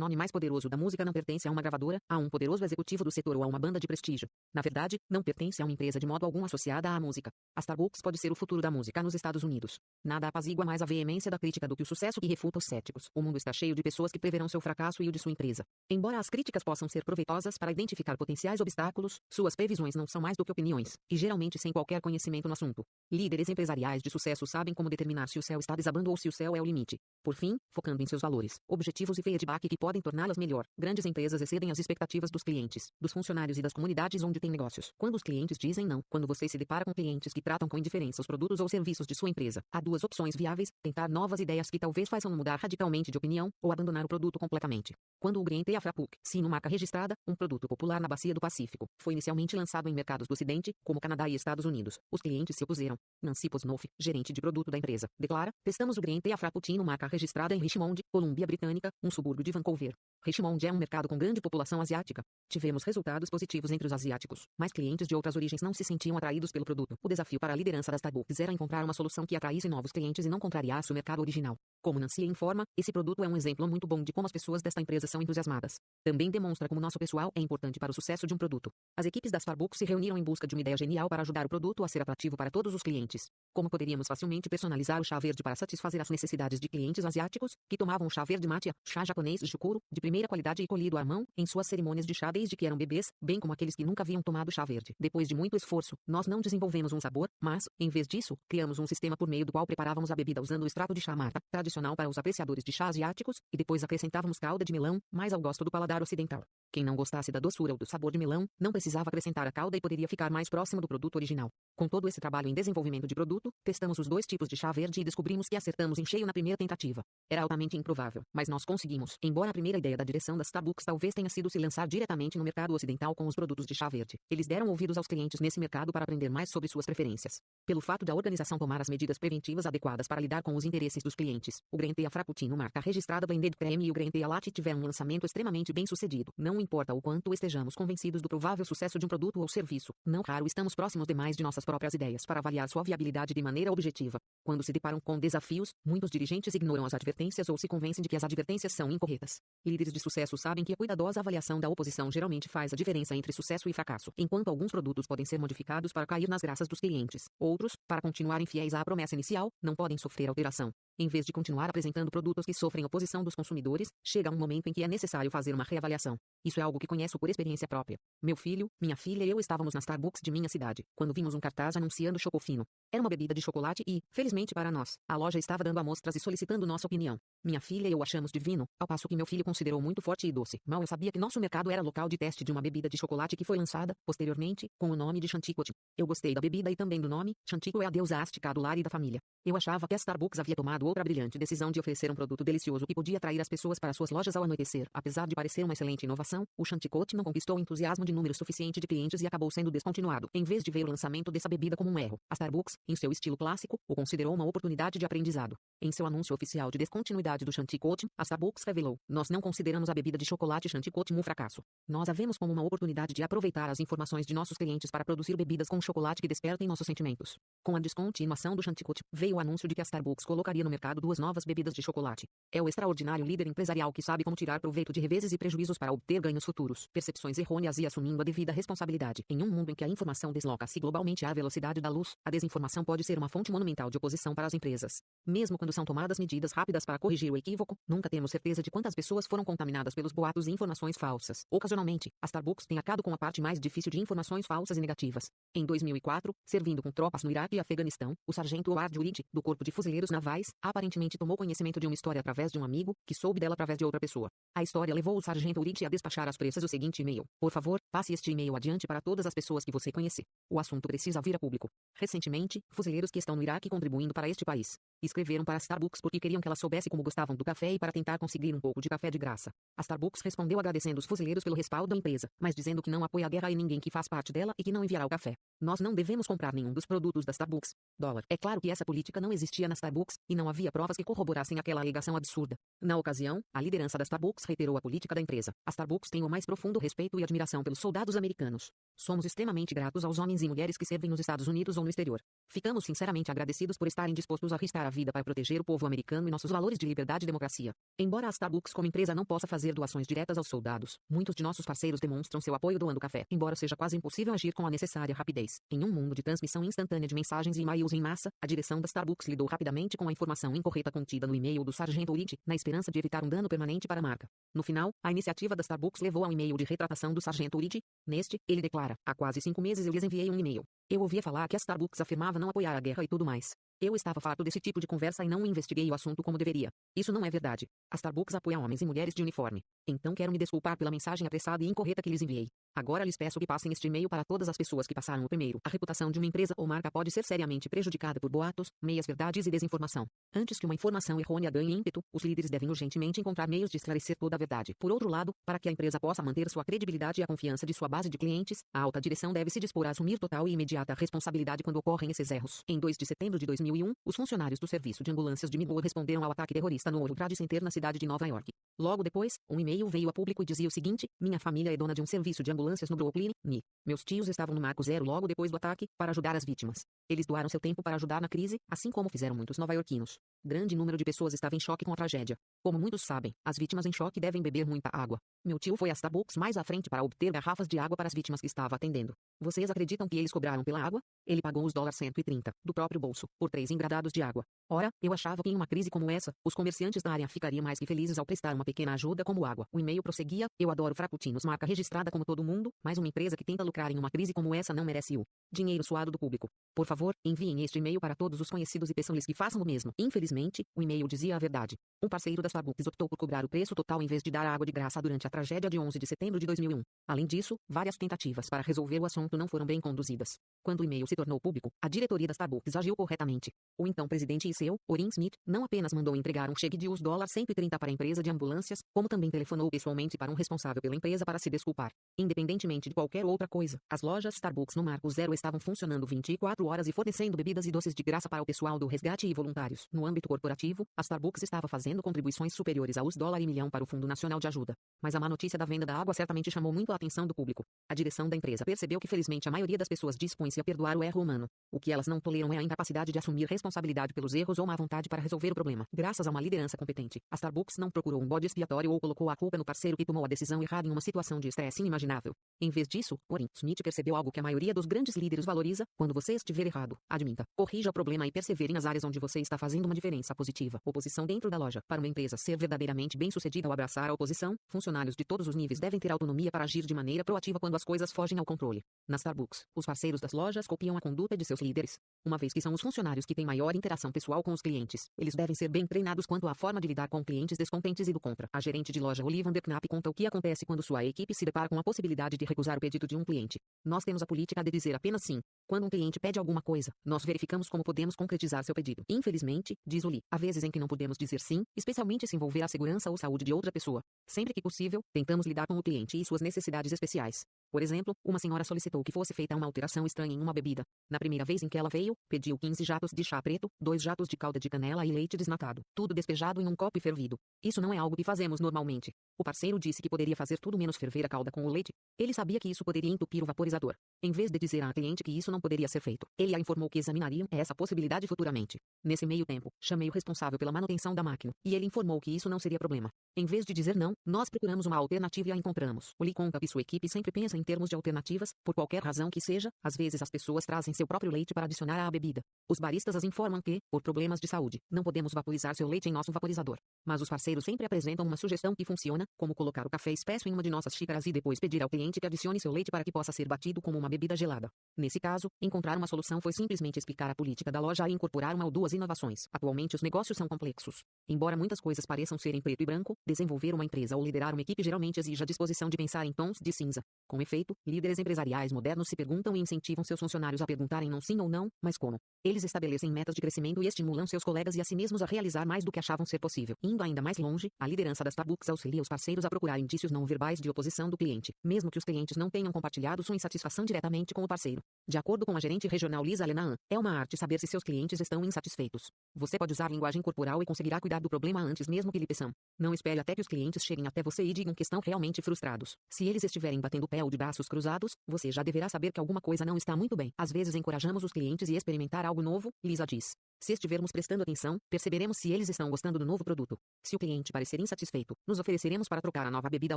S1: nome mais poderoso da música não pertence a uma gravadora, a um poderoso executivo do setor ou a uma banda de prestígio. Na verdade, não pertence a uma empresa de modo algum associada à música. A Starbucks pode ser o futuro da música nos Estados Unidos. Nada apazigua mais a veemência da crítica do que o sucesso que refuta os céticos. O mundo está cheio de pessoas que preverão seu fracasso e o de sua empresa. Embora as críticas possam ser proveitosas para identificar potenciais obstáculos, suas previsões não são mais do que opiniões, e geralmente sem qualquer conhecimento no assunto. Líderes empresariais de sucesso sabem como determinar se o céu está desabando ou se o céu é o limite. Por fim, focando em seus valores, objetivos e feedback que podem torná-las melhor, grandes empresas excedem as expectativas dos clientes, dos funcionários e das comunidades onde têm negócios. Quando os clientes dizem não, quando você se depara com clientes que tratam com indiferença os produtos ou serviços de sua empresa, há duas opções viáveis: tentar novas ideias que talvez façam mudar radicalmente de opinião, ou abandonar o produto completamente. Quando o Green Tea Afrapuk, sino marca registrada, um produto popular na Bacia do Pacífico, foi inicialmente lançado em mercados do Ocidente, como Canadá e Estados Unidos, os clientes se opuseram. Nancy Posnoff, gerente de produto da empresa, declara: testamos o Green Tea Afrappuccino marca registrada em Richmond, Colômbia Britânica, um subúrbio de Vancouver. Richmond é um mercado com grande população asiática. Tivemos resultados positivos entre os asiáticos, mas clientes de outras origens não se sentiam atraídos pelo produto. O desafio para a liderança da Starbucks era encontrar uma solução que atraísse novos clientes e não contrariasse o mercado original. Como Nancy informa, esse produto é um exemplo muito bom de como as pessoas desta empresa são entusiasmadas. Também demonstra como nosso pessoal é importante para o sucesso de um produto. As equipes da Starbucks se reuniram em busca de uma ideia genial para ajudar o produto a ser atrativo para todos os clientes. Como poderíamos facilmente personalizar o chá verde para satisfazer as necessidades de clientes asiáticos, que tomavam chá verde matcha, chá japonês de chukuro, de primeira qualidade e colhido à mão, em suas cerimônias de chá desde que eram bebês, bem como aqueles que nunca haviam tomado chá verde. Depois de muito esforço, nós não desenvolvemos um sabor, mas, em vez disso, criamos um sistema por meio do qual preparávamos a bebida usando o extrato de chá marta, tradicional para os apreciadores de chá asiáticos, e depois acrescentávamos calda de melão, mais ao gosto do paladar ocidental. Quem não gostasse da doçura ou do sabor de melão, não precisava acrescentar a calda e poderia ficar mais próximo do produto original. Com todo esse trabalho em desenvolvimento de produto, testamos os dois tipos de chá verde e descobrimos que acertamos em cheio na primeira tentativa. Era altamente improvável, mas nós conseguimos. Embora a primeira ideia da direção da Starbucks talvez tenha sido se lançar diretamente no mercado ocidental com os produtos de chá verde, eles deram ouvidos aos clientes nesse mercado para aprender mais sobre suas preferências. Pelo fato da organização tomar as medidas preventivas adequadas para lidar com os interesses dos clientes, o Green Tea Frappuccino marca registrada Blended Cream e o Green Tea Latte tiveram um lançamento extremamente bem sucedido. Não importa o quanto estejamos convencidos do provável sucesso de um produto ou serviço, não raro estamos próximos demais de nossas próprias ideias para avaliar sua viabilidade de maneira objetiva. Quando se deparam com desafios, muitos dirigentes ignoram as advertências ou se convencem de que as advertências são incorretas. Líderes de sucesso sabem que a cuidadosa avaliação da oposição geralmente faz a diferença entre sucesso e fracasso. Enquanto alguns produtos podem ser modificados para cair nas graças dos clientes, outros, para continuarem fiéis à promessa inicial, não podem sofrer alteração. Em vez de continuar apresentando produtos que sofrem oposição dos consumidores, chega um momento em que é necessário fazer uma reavaliação. Isso é algo que conheço por experiência própria. Meu filho, minha filha e eu estávamos na Starbucks de minha cidade, quando vimos um cartaz anunciando Chocofino. Era uma bebida de chocolate e, felizmente para nós, a loja estava dando amostras e solicitando nossa opinião. Minha filha e eu achamos divino, ao passo que meu filho considerou muito forte e doce. Mal eu sabia que nosso mercado era local de teste de uma bebida de chocolate que foi lançada, posteriormente, com o nome de Chanticleer. Eu gostei da bebida e também do nome. Chanticleer é a deusa ástica do lar e da família. Eu achava que a Starbucks havia tomado graduou para a brilhante decisão de oferecer um produto delicioso que podia atrair as pessoas para suas lojas ao anoitecer. Apesar de parecer uma excelente inovação, o Chanticleer não conquistou o entusiasmo de número suficiente de clientes e acabou sendo descontinuado. Em vez de ver o lançamento dessa bebida como um erro, a Starbucks, em seu estilo clássico, o considerou uma oportunidade de aprendizado. Em seu anúncio oficial de descontinuidade do Chanticleer, a Starbucks revelou: "Nós não consideramos a bebida de chocolate Chanticleer um fracasso. Nós a vemos como uma oportunidade de aproveitar as informações de nossos clientes para produzir bebidas com chocolate que despertem nossos sentimentos." Com a descontinuação do Chanticleer, veio o anúncio de que a Starbucks colocaria no mercado 2 novas bebidas de chocolate. É o extraordinário líder empresarial que sabe como tirar proveito de reveses e prejuízos para obter ganhos futuros, percepções errôneas e assumindo a devida responsabilidade. Em um mundo em que a informação desloca-se globalmente à velocidade da luz, a desinformação pode ser uma fonte monumental de oposição para as empresas. Mesmo quando são tomadas medidas rápidas para corrigir o equívoco, nunca temos certeza de quantas pessoas foram contaminadas pelos boatos e informações falsas. Ocasionalmente, a Starbucks tem arcado com a parte mais difícil de informações falsas e negativas. Em 2004, servindo com tropas no Iraque e Afeganistão, o sargento Howard Reed, do Corpo de Fuzileiros Navais, aparentemente tomou conhecimento de uma história através de um amigo, que soube dela através de outra pessoa. A história levou o sargento Reed a despachar às pressas o seguinte e-mail: "Por favor, passe este e-mail adiante para todas as pessoas que você conhecer. O assunto precisa vir a público." Recentemente, fuzileiros que estão no Iraque contribuindo para este país escreveram para a Starbucks porque queriam que ela soubesse como gostavam do café e para tentar conseguir um pouco de café de graça. A Starbucks respondeu agradecendo os fuzileiros pelo respaldo à empresa, mas dizendo que não apoia a guerra e ninguém que faz parte dela e que não enviará o café. "Nós não devemos comprar nenhum dos produtos da Starbucks." Dólar. É claro que essa política não existia na Starbucks, e não havia provas que corroborassem aquela alegação absurda. Na ocasião, a liderança da Starbucks reiterou a política da empresa. A Starbucks tem o mais profundo respeito e admiração pelos soldados americanos. Somos extremamente gratos aos homens e mulheres que servem nos Estados Unidos ou no exterior. Ficamos sinceramente agradecidos por estarem dispostos a arriscar a vida para proteger o povo americano e nossos valores de liberdade e democracia. Embora a Starbucks como empresa não possa fazer doações diretas aos soldados, muitos de nossos parceiros demonstram seu apoio doando café, embora seja quase impossível agir com a necessária rapidez. Em um mundo de transmissão instantânea de mensagens e e-mails em massa, a direção da Starbucks lidou rapidamente com a informação incorreta contida no e-mail do sargento Reed, na esperança de evitar um dano permanente para a marca. No final, a iniciativa da Starbucks levou ao e-mail de retratação do sargento Reed. Neste, ele declara: "Há quase 5 meses eu lhes enviei um e-mail. Eu ouvia falar que a Starbucks afirmava não apoiar a guerra e tudo mais. Eu estava farto desse tipo de conversa e não investiguei o assunto como deveria. Isso não é verdade. A Starbucks apoia homens e mulheres de uniforme. Então quero me desculpar pela mensagem apressada e incorreta que lhes enviei. Agora lhes peço que passem este e-mail para todas as pessoas que passaram o primeiro. A reputação de uma empresa ou marca pode ser seriamente prejudicada por boatos, meias-verdades e desinformação. Antes que uma informação errônea ganhe ímpeto, os líderes devem urgentemente encontrar meios de esclarecer toda a verdade. Por outro lado, para que a empresa possa manter sua credibilidade e a confiança de sua base de clientes, a alta direção deve se dispor a assumir total e imediata responsabilidade quando ocorrem esses erros." Em 2 de setembro de 2001, os funcionários do serviço de ambulâncias de Midway responderam ao ataque terrorista no World Trade Center na cidade de Nova York. Logo depois, um e-mail veio a público e dizia o seguinte: "Minha família é dona de um serviço de ambulâncias no Brooklyn, NY. Meus tios estavam no Marco Zero logo depois do ataque, para ajudar as vítimas. Eles doaram seu tempo para ajudar na crise, assim como fizeram muitos nova-iorquinos. Grande número de pessoas estava em choque com a tragédia. Como muitos sabem, as vítimas em choque devem beber muita água. Meu tio foi à Starbucks mais à frente para obter garrafas de água para as vítimas que estava atendendo. Vocês acreditam que eles cobraram pela água? Ele pagou os $130 do próprio bolso por 3 engradados de água. Ora, eu achava que em uma crise como essa, os comerciantes da área ficariam mais que felizes ao prestar uma pequena ajuda como água." O e-mail prosseguia: "Eu adoro frappuccinos, marca registrada como todo mundo, mas uma empresa que tenta lucrar em uma crise como essa não merece o dinheiro suado do público. Por favor, enviem este e-mail para todos os conhecidos e peçam-lhes que façam o mesmo." Infelizmente, o e-mail dizia a verdade. Um parceiro da Starbucks optou por cobrar o preço total em vez de dar água de graça durante a tragédia de 11 de setembro de 2001. Além disso, várias tentativas para resolver o assunto não foram bem conduzidas. Quando o e-mail se tornou público, a diretoria da Starbucks agiu corretamente. O então presidente e CEO, Orrin Smith, não apenas mandou entregar um cheque de $130 para a empresa de ambulâncias, como também telefonou pessoalmente para um responsável pela empresa para se desculpar. Independentemente de qualquer outra coisa, as lojas Starbucks no Marco Zero estavam funcionando 24 horas e fornecendo bebidas e doces de graça para o pessoal do resgate e voluntários. No âmbito corporativo, a Starbucks estava fazendo contribuições superiores a $1 milhão para o Fundo Nacional de Ajuda. Mas a má notícia da venda da água certamente chamou muito a atenção do público. A direção da empresa percebeu que felizmente a maioria das pessoas dispõe-se a perdoar o erro humano. O que elas não toleram é a incapacidade de assumir responsabilidade pelos erros ou má vontade para resolver o problema. Graças a uma liderança competente, a Starbucks não procurou um bode expiatório ou colocou a culpa no parceiro que tomou a decisão errada em uma situação de estresse inimaginável. Em vez disso, Orrin Smith percebeu algo que a maioria dos grandes líderes valoriza: quando você estiver errado, admita, corrija o problema e persevere nas áreas onde você está fazendo uma diferença positiva. Oposição dentro da loja. Para uma empresa ser verdadeiramente bem-sucedida ao abraçar a oposição, funcionários de todos os níveis devem ter autonomia para agir de maneira proativa quando as coisas fogem ao controle. Na Starbucks, os parceiros das lojas copiam a conduta de seus líderes. Uma vez que são os funcionários que têm maior interação pessoal com os clientes, eles devem ser bem treinados quanto à forma de lidar com clientes descontentes e do compra. A gerente de loja Olivander Knapp conta o que acontece quando sua equipe se depara com a possibilidade de recusar o pedido de um cliente. Nós temos a política de dizer apenas sim. Quando um cliente pede alguma coisa, nós verificamos como podemos concretizar seu pedido. Infelizmente, diz Lee, há vezes em que não podemos dizer sim, especialmente se envolver a segurança ou saúde de outra pessoa. Sempre que possível, tentamos lidar com o cliente e suas necessidades especiais. Por exemplo, uma senhora solicitou que fosse feita uma alteração estranha em uma bebida. Na primeira vez em que ela veio, pediu 15 jatos de chá preto, 2 jatos de calda de canela e leite desnatado, tudo despejado em um copo e fervido. Isso não é algo que fazemos normalmente. O parceiro disse que poderia fazer tudo menos ferver a calda com o leite. Ele sabia que isso poderia entupir o vaporizador. Em vez de dizer à cliente que isso não poderia ser feito, ele a informou que examinariam essa possibilidade futuramente. Nesse meio tempo, chamei o responsável pela manutenção da máquina, e ele informou que isso não seria problema. Em vez de dizer não, nós procuramos uma alternativa e a encontramos. O Lee conta que sua equipe sempre pensa em termos de alternativas, por qualquer razão que seja. Às vezes as pessoas trazem seu próprio leite para adicionar à bebida. Os baristas as informam que, por problemas de saúde, não podemos vaporizar seu leite em nosso vaporizador. Mas os parceiros sempre apresentam uma sugestão que funciona, como colocar o café expresso em uma de nossas xícaras e depois pedir ao cliente que adicione seu leite para que possa ser batido como uma bebida gelada. Nesse caso, encontrar uma solução foi simplesmente explicar a política da loja e incorporar uma ou duas inovações. Atualmente os negócios são complexos. Embora muitas coisas pareçam ser em preto e branco, desenvolver uma empresa ou liderar uma equipe geralmente exige a disposição de pensar em tons de cinza. Com efeito, líderes empresariais modernos se perguntam e incentivam seus funcionários a perguntarem não sim ou não, mas como. Eles estabelecem metas de crescimento e estimulam seus colegas e a si mesmos a realizar mais do que achavam ser possível. Indo ainda mais longe, a liderança da Starbucks auxilia os parceiros a procurar indícios não verbais de oposição do cliente, mesmo que os clientes não tenham compartilhado sua insatisfação diretamente com o parceiro. De acordo com a gerente regional Lisa Lenaan, é uma arte saber se seus clientes estão insatisfeitos. Você pode usar linguagem corporal e conseguirá cuidar do problema antes mesmo que lhe peçam. Não espere até que os clientes cheguem até você e digam que estão realmente frustrados. Se eles estiverem batendo o pé ou de braços cruzados, você já deverá saber que alguma coisa não está muito bem. Às vezes encorajamos os clientes a experimentar algo novo, Lisa diz. Se estivermos prestando atenção, perceberemos se eles estão gostando do novo produto. Se o cliente parecer insatisfeito, nos ofereceremos para trocar a nova bebida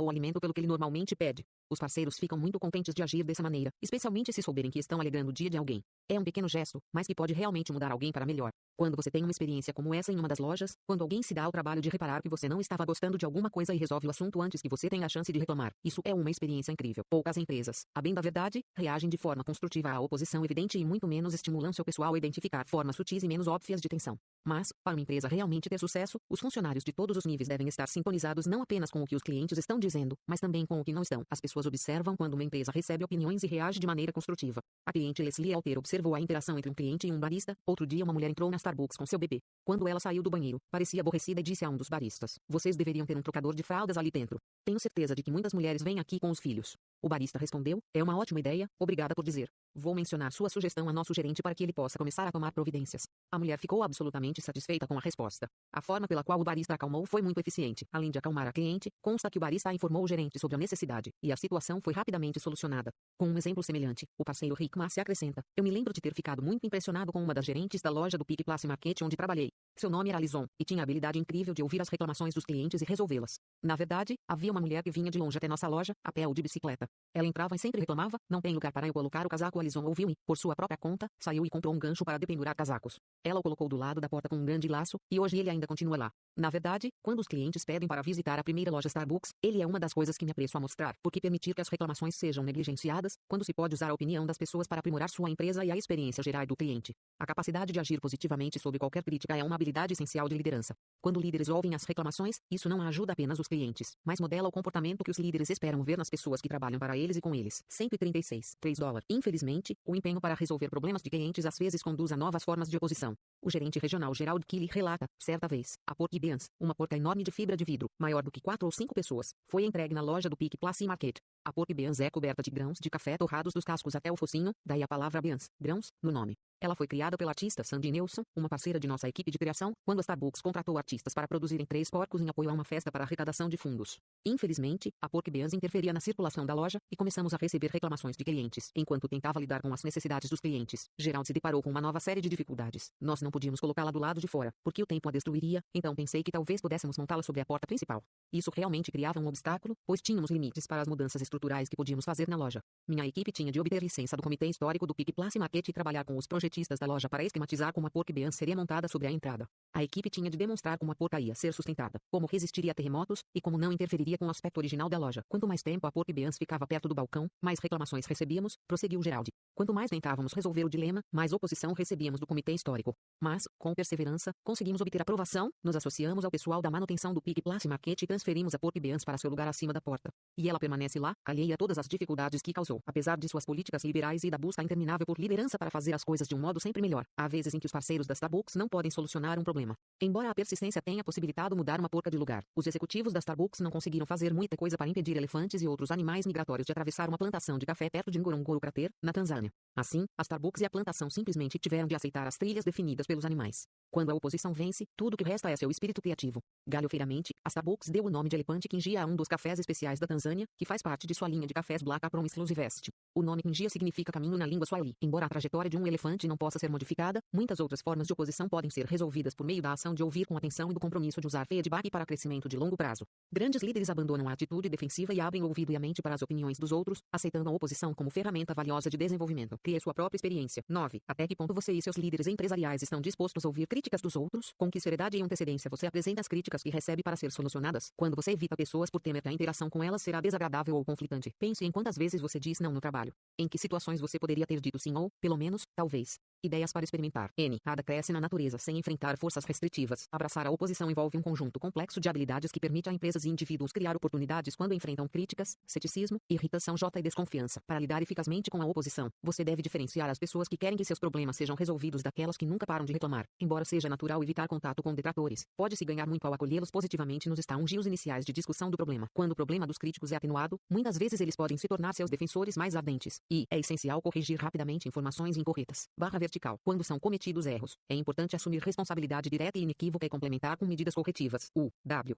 S1: ou alimento pelo que ele normalmente pede. Os parceiros ficam muito contentes de agir dessa maneira, especialmente se souberem que estão alegrando o dia de alguém. É um pequeno gesto, mas que pode realmente mudar alguém para melhor. Quando você tem uma experiência como essa em uma das lojas, quando alguém se dá ao trabalho de reparar que você não estava gostando de alguma coisa e resolve o assunto antes que você tenha a chance de reclamar, isso é uma experiência incrível. Poucas empresas, a bem da verdade, reagem de forma construtiva à oposição evidente e muito menos estimulam seu pessoal a identificar formas sutis e menos óbvias de tensão. Mas, para uma empresa realmente ter sucesso, os funcionários de todos os níveis devem estar sintonizados não apenas com o que os clientes estão dizendo, mas também com o que não estão. As pessoas observam quando uma empresa recebe opiniões e reage de maneira construtiva. A cliente Leslie Alter observou a interação entre um cliente e um barista. Outro dia uma mulher entrou na Starbucks com seu bebê. Quando ela saiu do banheiro, parecia aborrecida e disse a um dos baristas: "Vocês deveriam ter um trocador de fraldas ali dentro. Tenho certeza de que muitas mulheres vêm aqui com os filhos." O barista respondeu: "É uma ótima ideia, obrigada por dizer. Vou mencionar sua sugestão a nosso gerente para que ele possa começar a tomar providências." A mulher ficou absolutamente satisfeita com a resposta. A forma pela qual o barista acalmou foi muito eficiente. Além de acalmar a cliente, consta que o barista informou o gerente sobre a necessidade, e a situação foi rapidamente solucionada. Com um exemplo semelhante, o parceiro Rick Massey acrescenta: "Eu me lembro de ter ficado muito impressionado com uma das gerentes da loja do Peak Place Market onde trabalhei. Seu nome era Alison, e tinha a habilidade incrível de ouvir as reclamações dos clientes e resolvê-las. Na verdade, havia uma mulher que vinha de longe até nossa loja, a pé ou de bicicleta. Ela entrava e sempre reclamava: 'Não tem lugar para eu colocar o casaco.' Alison ouviu e, por sua própria conta, saiu e comprou um gancho para dependurar casacos. Ela o colocou do lado da porta com um grande laço, e hoje ele ainda continua lá. Na verdade, quando os clientes pedem para visitar a primeira loja Starbucks, ele é uma das coisas que me apreço a mostrar, porque permitir que as reclamações sejam negligenciadas, quando se pode usar a opinião das pessoas para aprimorar sua empresa e a experiência geral do cliente. A capacidade de agir positivamente sobre qualquer crítica é uma habilidade essencial de liderança. Quando líderes ouvem as reclamações, isso não ajuda apenas os clientes, mas modela o comportamento que os líderes esperam ver nas pessoas que trabalham para eles e com eles. 136, $3. Infelizmente, o empenho para resolver problemas de clientes às vezes conduz a novas formas de oposição. O gerente regional Gerald Kelly relata: "Certa vez, a Porky Beans, uma porca enorme de fibra de vidro, maior do que 4 ou 5 pessoas, foi entregue na loja do Peak Place Market. A Porky Beans é coberta de grãos de café torrados dos cascos até o focinho, daí a palavra beans, grãos, no nome. Ela foi criada pela artista Sandy Nelson, uma parceira de nossa equipe de criação, quando a Starbucks contratou artistas para produzirem 3 porcos em apoio a uma festa para arrecadação de fundos. Infelizmente, a Porky Beans interferia na circulação da loja, e começamos a receber reclamações de clientes. Enquanto tentava lidar com as necessidades dos clientes, Gerald se deparou com uma nova série de dificuldades. Nós não podíamos colocá-la do lado de fora, porque o tempo a destruiria, então pensei que talvez pudéssemos montá-la sobre a porta principal. Isso realmente criava um obstáculo, pois tínhamos limites para as mudanças estruturais que podíamos fazer na loja. Minha equipe tinha de obter licença do Comitê Histórico do Peak Place Market e trabalhar com os projetores projetistas da loja para esquematizar como a Pork Beans seria montada sobre a entrada. A equipe tinha de demonstrar como a porca ia ser sustentada, como resistiria a terremotos e como não interferiria com o aspecto original da loja. Quanto mais tempo a Pork Beans ficava perto do balcão, mais reclamações recebíamos, prosseguiu Geraldi. Quanto mais tentávamos resolver o dilema, mais oposição recebíamos do comitê histórico. Mas, com perseverança, conseguimos obter aprovação, nos associamos ao pessoal da manutenção do Pig Place Market e transferimos a Pork Beans para seu lugar acima da porta. E ela permanece lá, alheia a todas as dificuldades que causou, apesar de suas políticas liberais e da busca interminável por liderança para fazer as coisas de um modo sempre melhor. Há vezes em que os parceiros da Starbucks não podem solucionar um problema. Embora a persistência tenha possibilitado mudar uma porca de lugar, os executivos da Starbucks não conseguiram fazer muita coisa para impedir elefantes e outros animais migratórios de atravessar uma plantação de café perto de Ngorongoro Crater, na Tanzânia. Assim, a Starbucks e a plantação simplesmente tiveram de aceitar as trilhas definidas pelos animais. Quando a oposição vence, tudo que resta é seu espírito criativo. Galhofeiramente, a Starbucks deu o nome de Elefante Kingia a um dos cafés especiais da Tanzânia, que faz parte de sua linha de cafés Black Apron Exclusivest. O nome Kingia significa caminho na língua Swahili. Embora a trajetória de um elefante não possa ser modificada, muitas outras formas de oposição podem ser resolvidas por meio da ação de ouvir com atenção e do compromisso de usar feedback para crescimento de longo prazo. Grandes líderes abandonam a atitude defensiva e abrem o ouvido e a mente para as opiniões dos outros, aceitando a oposição como ferramenta valiosa de desenvolvimento. Crie sua própria experiência. 9. Até que ponto você e seus líderes empresariais estão dispostos a ouvir críticas dos outros? Com que seriedade e antecedência você apresenta as críticas que recebe para ser solucionadas? Quando você evita pessoas por temer que a interação com elas será desagradável ou conflitante? Pense em quantas vezes você diz não no trabalho. Em que situações você poderia ter dito sim ou, pelo menos, talvez. Ideias para experimentar. N. Nada cresce na natureza sem enfrentar forças restritivas. Abraçar a oposição envolve um conjunto complexo de habilidades que permite a empresas e indivíduos criar oportunidades quando enfrentam críticas, ceticismo, irritação e desconfiança. Para lidar eficazmente com a oposição, você deve diferenciar as pessoas que querem que seus problemas sejam resolvidos daquelas que nunca param de reclamar. Embora seja natural evitar contato com detratores, pode-se ganhar muito ao acolhê-los positivamente nos estágios iniciais de discussão do problema. Quando o problema dos críticos é atenuado, muitas vezes eles podem se tornar seus defensores mais ardentes. E é essencial corrigir rapidamente informações incorretas. Vertical. Quando são cometidos erros, é importante assumir responsabilidade direta e inequívoca e complementar com medidas corretivas.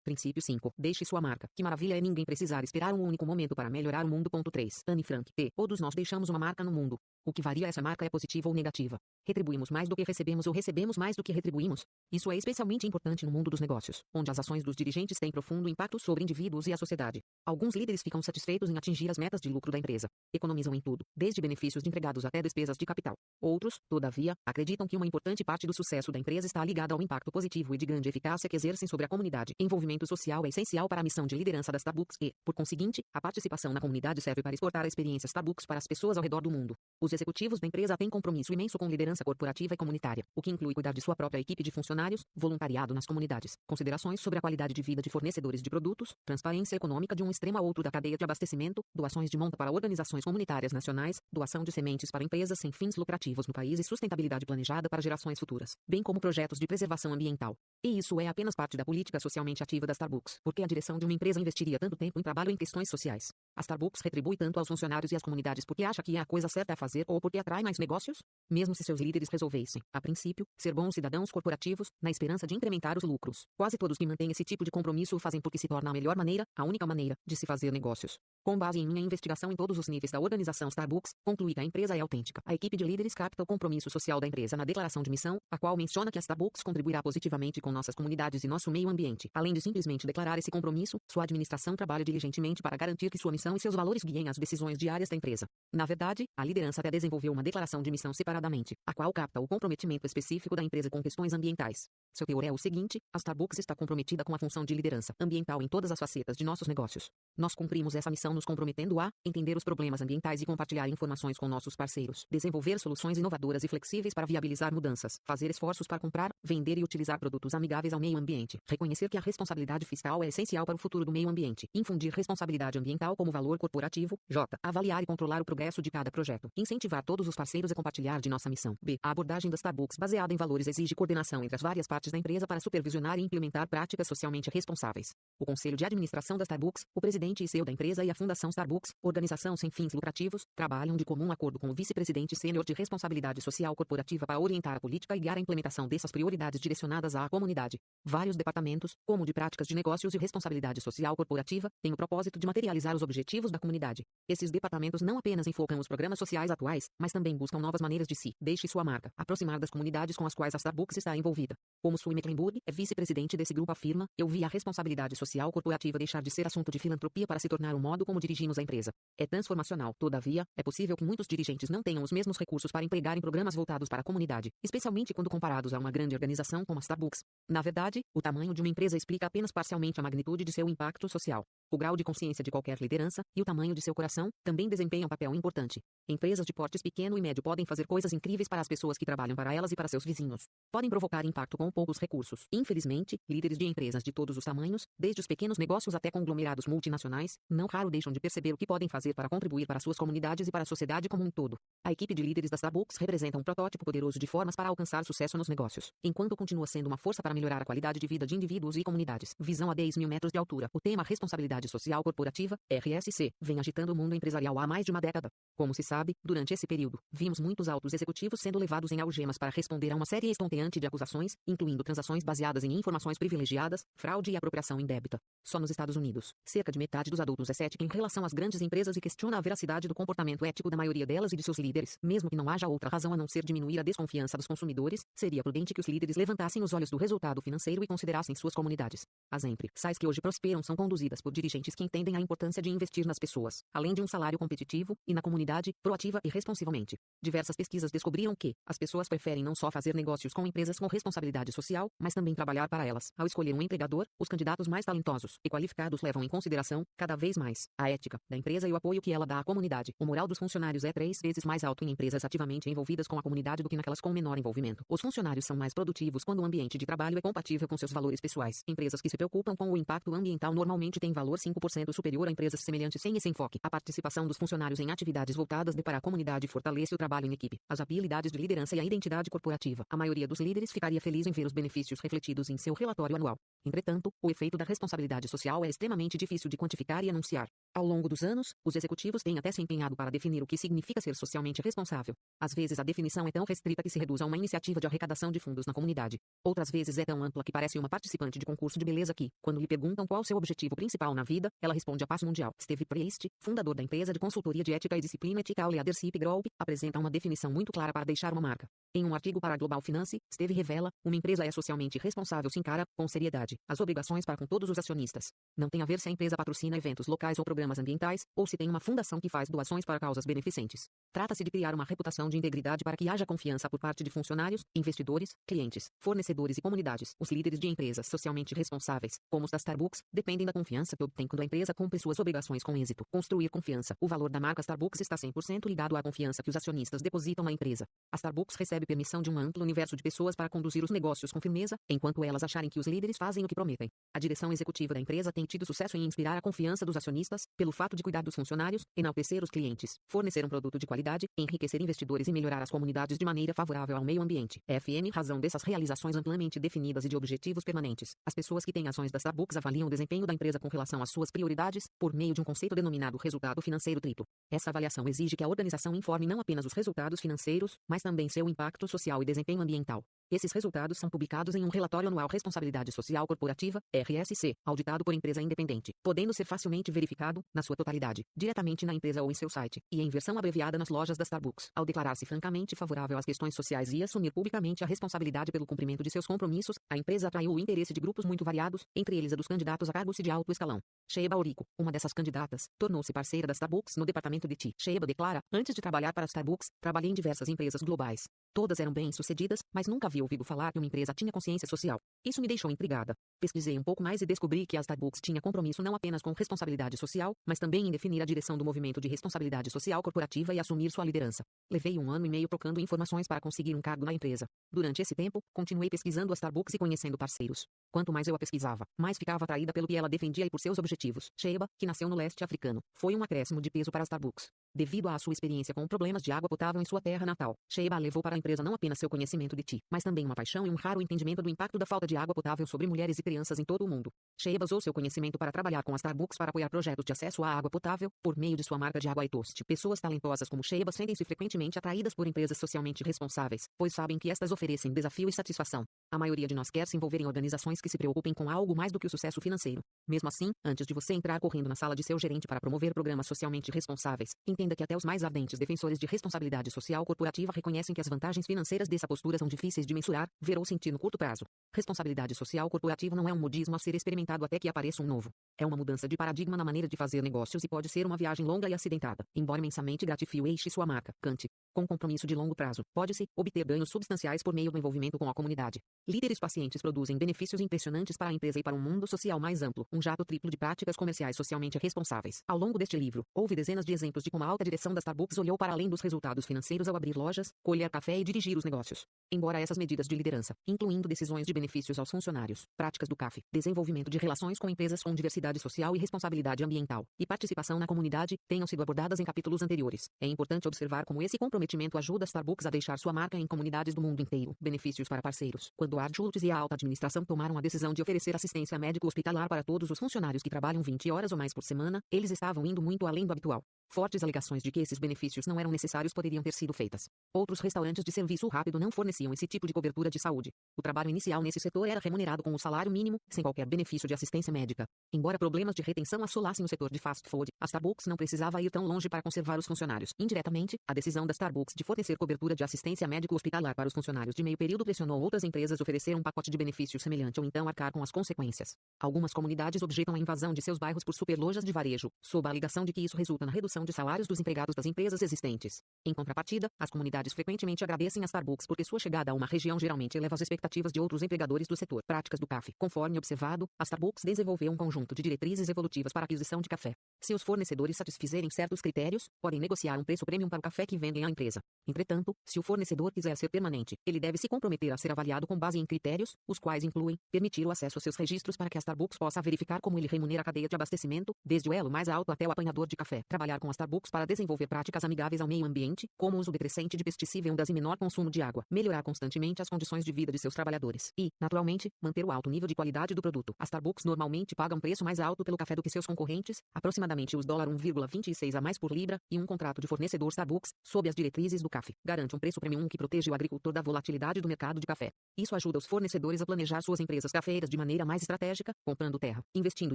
S1: Princípio 5. Deixe sua marca. Que maravilha é ninguém precisar esperar um único momento para melhorar o mundo. 3. Anne Frank. Todos nós deixamos uma marca no mundo. O que varia essa marca é positiva ou negativa. Retribuímos mais do que recebemos ou recebemos mais do que retribuímos? Isso é especialmente importante no mundo dos negócios, onde as ações dos dirigentes têm profundo impacto sobre indivíduos e a sociedade. Alguns líderes ficam satisfeitos em atingir as metas de lucro da empresa. Economizam em tudo, desde benefícios de empregados até despesas de capital. Outros, todavia, acreditam que uma importante parte do sucesso da empresa está ligada ao impacto positivo e de grande eficácia que exercem sobre a comunidade. Envolvimento social é essencial para a missão de liderança da Starbucks e, por conseguinte, a participação na comunidade serve para exportar a experiência Starbucks para as pessoas ao redor do mundo. Os executivos da empresa têm compromisso imenso com liderança corporativa e comunitária, o que inclui cuidar de sua própria equipe de funcionários, voluntariado nas comunidades, considerações sobre a qualidade de vida de fornecedores de produtos, transparência econômica de um extremo a outro da cadeia de abastecimento, doações de monta para organizações comunitárias nacionais, doação de sementes para empresas sem fins lucrativos no país e sustentabilidade planejada para gerações futuras, bem como projetos de preservação ambiental. E isso é apenas parte da política socialmente ativa da Starbucks, porque a direção de uma empresa investiria tanto tempo em trabalho em questões sociais. A Starbucks retribui tanto aos funcionários e às comunidades porque acha que é a coisa certa a fazer ou porque atrai mais negócios? Mesmo se seus líderes resolvessem, a princípio, ser bons cidadãos corporativos, na esperança de incrementar os lucros. Quase todos que mantêm esse tipo de compromisso o fazem porque se torna a melhor maneira, a única maneira, de se fazer negócios. Com base em minha investigação em todos os níveis da organização Starbucks, concluí que a empresa é autêntica. A equipe de líderes capta o compromisso social da empresa na declaração de missão, a qual menciona que a Starbucks contribuirá positivamente com nossas comunidades e nosso meio ambiente. Além de simplesmente declarar esse compromisso, sua administração trabalha diligentemente para garantir que sua missão e seus valores guiem as decisões diárias da empresa. Na verdade, a liderança até desenvolveu uma declaração de missão separadamente, a qual capta o comprometimento específico da empresa com questões ambientais. Seu teor é o seguinte: a Starbucks está comprometida com a função de liderança ambiental em todas as facetas de nossos negócios. Nós cumprimos essa missão nos comprometendo a entender os problemas ambientais e compartilhar informações com nossos parceiros, desenvolver soluções inovadoras e flexíveis para viabilizar mudanças, fazer esforços para comprar, vender e utilizar produtos amigáveis ao meio ambiente, reconhecer que a responsabilidade fiscal é essencial para o futuro do meio ambiente, infundir responsabilidade ambiental como valor corporativo, avaliar e controlar o progresso de cada projeto, incentivar todos os parceiros a compartilhar de nossa missão. A abordagem da Starbucks baseada em valores exige coordenação entre as várias partes da empresa para supervisionar e implementar práticas socialmente responsáveis. O Conselho de Administração da Starbucks, o presidente e CEO da empresa e a Fundação Starbucks, organização sem fins lucrativos, trabalham de comum acordo com o vice-presidente sênior de responsabilidade social corporativa para orientar a política e guiar a implementação dessas prioridades direcionadas à comunidade. Vários departamentos, como o de práticas de negócios e responsabilidade social corporativa, têm o propósito de materializar os objetivos da comunidade. Esses departamentos não apenas enfocam os programas sociais atuais, mas também buscam novas maneiras de deixe sua marca, aproximar das comunidades com as quais a Starbucks está envolvida. Como Sue Mecklenburg é vice-presidente desse grupo afirma, eu vi a responsabilidade social social corporativa deixar de ser assunto de filantropia para se tornar o modo como dirigimos a empresa. É transformacional. Todavia, é possível que muitos dirigentes não tenham os mesmos recursos para empregar em programas voltados para a comunidade, especialmente quando comparados a uma grande organização como a Starbucks. Na verdade, o tamanho de uma empresa explica apenas parcialmente a magnitude de seu impacto social. O grau de consciência de qualquer liderança e o tamanho de seu coração também desempenham um papel importante. Empresas de portes pequeno e médio podem fazer coisas incríveis para as pessoas que trabalham para elas e para seus vizinhos. Podem provocar impacto com poucos recursos. Infelizmente, líderes de empresas de todos os tamanhos, desde os pequenos negócios até conglomerados multinacionais, não raro deixam de perceber o que podem fazer para contribuir para suas comunidades e para a sociedade como um todo. A equipe de líderes da Starbucks representa um protótipo poderoso de formas para alcançar sucesso nos negócios, enquanto continua sendo uma força para melhorar a qualidade de vida de indivíduos e comunidades. Visão a 10.000 metros de altura. O tema Responsabilidade Social Corporativa, RSC, vem agitando o mundo empresarial há mais de uma década. Como se sabe, durante esse período, vimos muitos altos executivos sendo levados em algemas para responder a uma série estonteante de acusações, incluindo transações baseadas em informações privilegiadas, fraude e apropriação indébita. Só nos Estados Unidos, cerca de metade dos adultos é cética em relação às grandes empresas e questiona a veracidade do comportamento ético da maioria delas e de seus líderes. Mesmo que não haja outra razão a não ser diminuir a desconfiança dos consumidores, seria prudente que os líderes levantassem os olhos do resultado financeiro e considerassem suas comunidades. As empresas que hoje prosperam são conduzidas por dirigentes que entendem a importância de investir nas pessoas, além de um salário competitivo, e na comunidade, proativa e responsivamente. Diversas pesquisas descobriram que as pessoas preferem não só fazer negócios com empresas com responsabilidade social, mas também trabalhar para elas. Ao escolher um empregador, os candidatos mais talentosos e qualificados levam em consideração, cada vez mais, a ética da empresa e o apoio que ela dá à comunidade. O moral dos funcionários é 3 vezes mais alto em empresas ativamente envolvidas com a comunidade do que naquelas com menor envolvimento. Os funcionários são mais produtivos quando o ambiente de trabalho é compatível com seus valores pessoais. Empresas que se preocupam com o impacto ambiental normalmente têm valor 5% superior a empresas semelhantes sem esse enfoque. A participação dos funcionários em atividades voltadas para a comunidade fortalece o trabalho em equipe, as habilidades de liderança e a identidade corporativa. A maioria dos líderes ficaria feliz em ver os benefícios refletidos em seu relatório anual. Entretanto, o efeito da responsabilidade social é extremamente difícil de quantificar e anunciar. Ao longo dos anos, os executivos têm até se empenhado para definir o que significa ser socialmente responsável. Às vezes a definição é tão restrita que se reduz a uma iniciativa de arrecadação de fundos na comunidade. Outras vezes é tão ampla que parece uma participante de concurso de beleza que, quando lhe perguntam qual seu objetivo principal na vida, ela responde a paz mundial. Steve Priest, fundador da empresa de consultoria de ética e disciplina Ethical Leadership Group, apresenta uma definição muito clara para deixar uma marca. Em um artigo para a Global Finance, Steve revela: uma empresa é socialmente responsável se encara, com seriedade, as obrigações para com todos os acionistas. Não tem a ver se a empresa patrocina eventos locais ou programas ambientais, ou se tem uma fundação que faz doações para causas beneficentes. Trata-se de criar uma reputação de integridade para que haja confiança por parte de funcionários, investidores, clientes, fornecedores e comunidades. Os líderes de empresas socialmente responsáveis, como os da Starbucks, dependem da confiança que obtém quando a empresa cumpre suas obrigações com êxito. Construir confiança. O valor da marca Starbucks está 100% ligado à confiança que os acionistas depositam na empresa. A Starbucks recebe permissão de um amplo universo de pessoas para conduzir os negócios com firmeza, enquanto elas acharem que os líderes fazem o que prometem. A direção executiva da empresa tem tido sucesso em inspirar a confiança dos acionistas, pelo fato de cuidar dos funcionários, enaltecer os clientes, fornecer um produto de qualidade, enriquecer investidores e melhorar as comunidades de maneira favorável ao meio ambiente. FM razão dessas realizações amplamente definidas e de objetivos permanentes. As pessoas que têm ações da Starbucks avaliam o desempenho da empresa com relação às suas prioridades, por meio de um conceito denominado resultado financeiro triplo. Essa avaliação exige que a organização informe não apenas os resultados financeiros, mas também seu impacto social e desempenho ambiental. Esses resultados são publicados em um relatório anual Responsabilidade Social Corporativa, RSC, auditado por empresa independente, podendo ser facilmente verificado, na sua totalidade, diretamente na empresa ou em seu site, e em versão abreviada nas lojas da Starbucks. Ao declarar-se francamente favorável às questões sociais e assumir publicamente a responsabilidade pelo cumprimento de seus compromissos, a empresa atraiu o interesse de grupos muito variados, entre eles a dos candidatos a cargos de alto escalão. Sheba Oriko, uma dessas candidatas, tornou-se parceira da Starbucks no departamento de TI. Sheba declara: antes de trabalhar para a Starbucks, trabalhei em diversas empresas globais. Todas eram bem-sucedidas, mas nunca havia ouvido falar que uma empresa tinha consciência social. Isso me deixou intrigada. Pesquisei um pouco mais e descobri que a Starbucks tinha compromisso não apenas com responsabilidade social, mas também em definir a direção do movimento de responsabilidade social corporativa e assumir sua liderança. Levei 1 ano e meio procurando informações para conseguir um cargo na empresa. Durante esse tempo, continuei pesquisando a Starbucks e conhecendo parceiros. Quanto mais eu a pesquisava, mais ficava atraída pelo que ela defendia e por seus objetivos. Sheba, que nasceu no leste africano, foi um acréscimo de peso para a Starbucks. Devido à sua experiência com problemas de água potável em sua terra natal, Sheba levou para a empresa não apenas seu conhecimento de TI, mas também uma paixão e um raro entendimento do impacto da falta de água potável sobre mulheres e crianças em todo o mundo. Sheba usou seu conhecimento para trabalhar com a Starbucks para apoiar projetos de acesso à água potável, por meio de sua marca de água iToast. Pessoas talentosas como Sheba sentem-se frequentemente atraídas por empresas socialmente responsáveis, pois sabem que estas oferecem desafio e satisfação. A maioria de nós quer se envolver em organizações que se preocupem com algo mais do que o sucesso financeiro. Mesmo assim, antes de você entrar correndo na sala de seu gerente para promover programas socialmente responsáveis, entenda entenda que até os mais ardentes defensores de responsabilidade social corporativa reconhecem que as vantagens financeiras dessa postura são difíceis de mensurar, ver ou sentir no curto prazo. Responsabilidade social corporativa não é um modismo a ser experimentado até que apareça um novo. É uma mudança de paradigma na maneira de fazer negócios e pode ser uma viagem longa e acidentada, embora imensamente gratifique sua marca. Kant. Com compromisso de longo prazo, pode-se obter ganhos substanciais por meio do envolvimento com a comunidade. Líderes pacientes produzem benefícios impressionantes para a empresa e para um mundo social mais amplo. Um jato triplo de práticas comerciais socialmente responsáveis. Ao longo deste livro, houve dezenas de exemplos de como a alta direção da Starbucks olhou para além dos resultados financeiros ao abrir lojas, colher café e dirigir os negócios. Embora essas medidas de liderança, incluindo decisões de benefícios aos funcionários, práticas do CAF, desenvolvimento de relações com empresas com diversidade social e responsabilidade ambiental, e participação na comunidade, tenham sido abordadas em capítulos anteriores, é importante observar como esse comprometimento ajuda a Starbucks a deixar sua marca em comunidades do mundo inteiro. Benefícios para parceiros. Quando Ard Schultz e a alta administração tomaram a decisão de oferecer assistência médico-hospitalar para todos os funcionários que trabalham 20 horas ou mais por semana, eles estavam indo muito além do habitual. Fortes alegações de que esses benefícios não eram necessários poderiam ter sido feitas. Outros restaurantes de serviço rápido não forneciam esse tipo de cobertura de saúde. O trabalho inicial nesse setor era remunerado com o salário mínimo, sem qualquer benefício de assistência médica. Embora problemas de retenção assolassem o setor de fast food, a Starbucks não precisava ir tão longe para conservar os funcionários. Indiretamente, a decisão da Starbucks de fornecer cobertura de assistência médico-hospitalar para os funcionários de meio período pressionou outras empresas a oferecer um pacote de benefícios semelhante ou então arcar com as consequências. Algumas comunidades objetam a invasão de seus bairros por superlojas de varejo, sob a alegação de que isso resulta na redução de salários dos empregados das empresas existentes. Em contrapartida, as comunidades frequentemente agradecem a Starbucks porque sua chegada a uma região geralmente eleva as expectativas de outros empregadores do setor. Práticas do CAF. Conforme observado, a Starbucks desenvolveu um conjunto de diretrizes evolutivas para a aquisição de café. Se os fornecedores satisfizerem certos critérios, podem negociar um preço premium para o café que vendem à empresa. Entretanto, se o fornecedor quiser ser permanente, ele deve se comprometer a ser avaliado com base em critérios, os quais incluem permitir o acesso aos seus registros para que a Starbucks possa verificar como ele remunera a cadeia de abastecimento, desde o elo mais alto até o apanhador de café. Trabalhar com a Starbucks para desenvolver práticas amigáveis ao meio ambiente, como o uso decrescente de pesticidas e menor consumo de água. Melhorar constantemente as condições de vida de seus trabalhadores. E, naturalmente, manter o alto nível de qualidade do produto. A Starbucks normalmente paga um preço mais alto pelo café do que seus concorrentes, aproximadamente os $1,26 a mais por libra, e um contrato de fornecedor Starbucks, sob as diretrizes do CAF, garante um preço premium que protege o agricultor da volatilidade do mercado de café. Isso ajuda os fornecedores a planejar suas empresas cafeeiras de maneira mais estratégica, comprando terra, investindo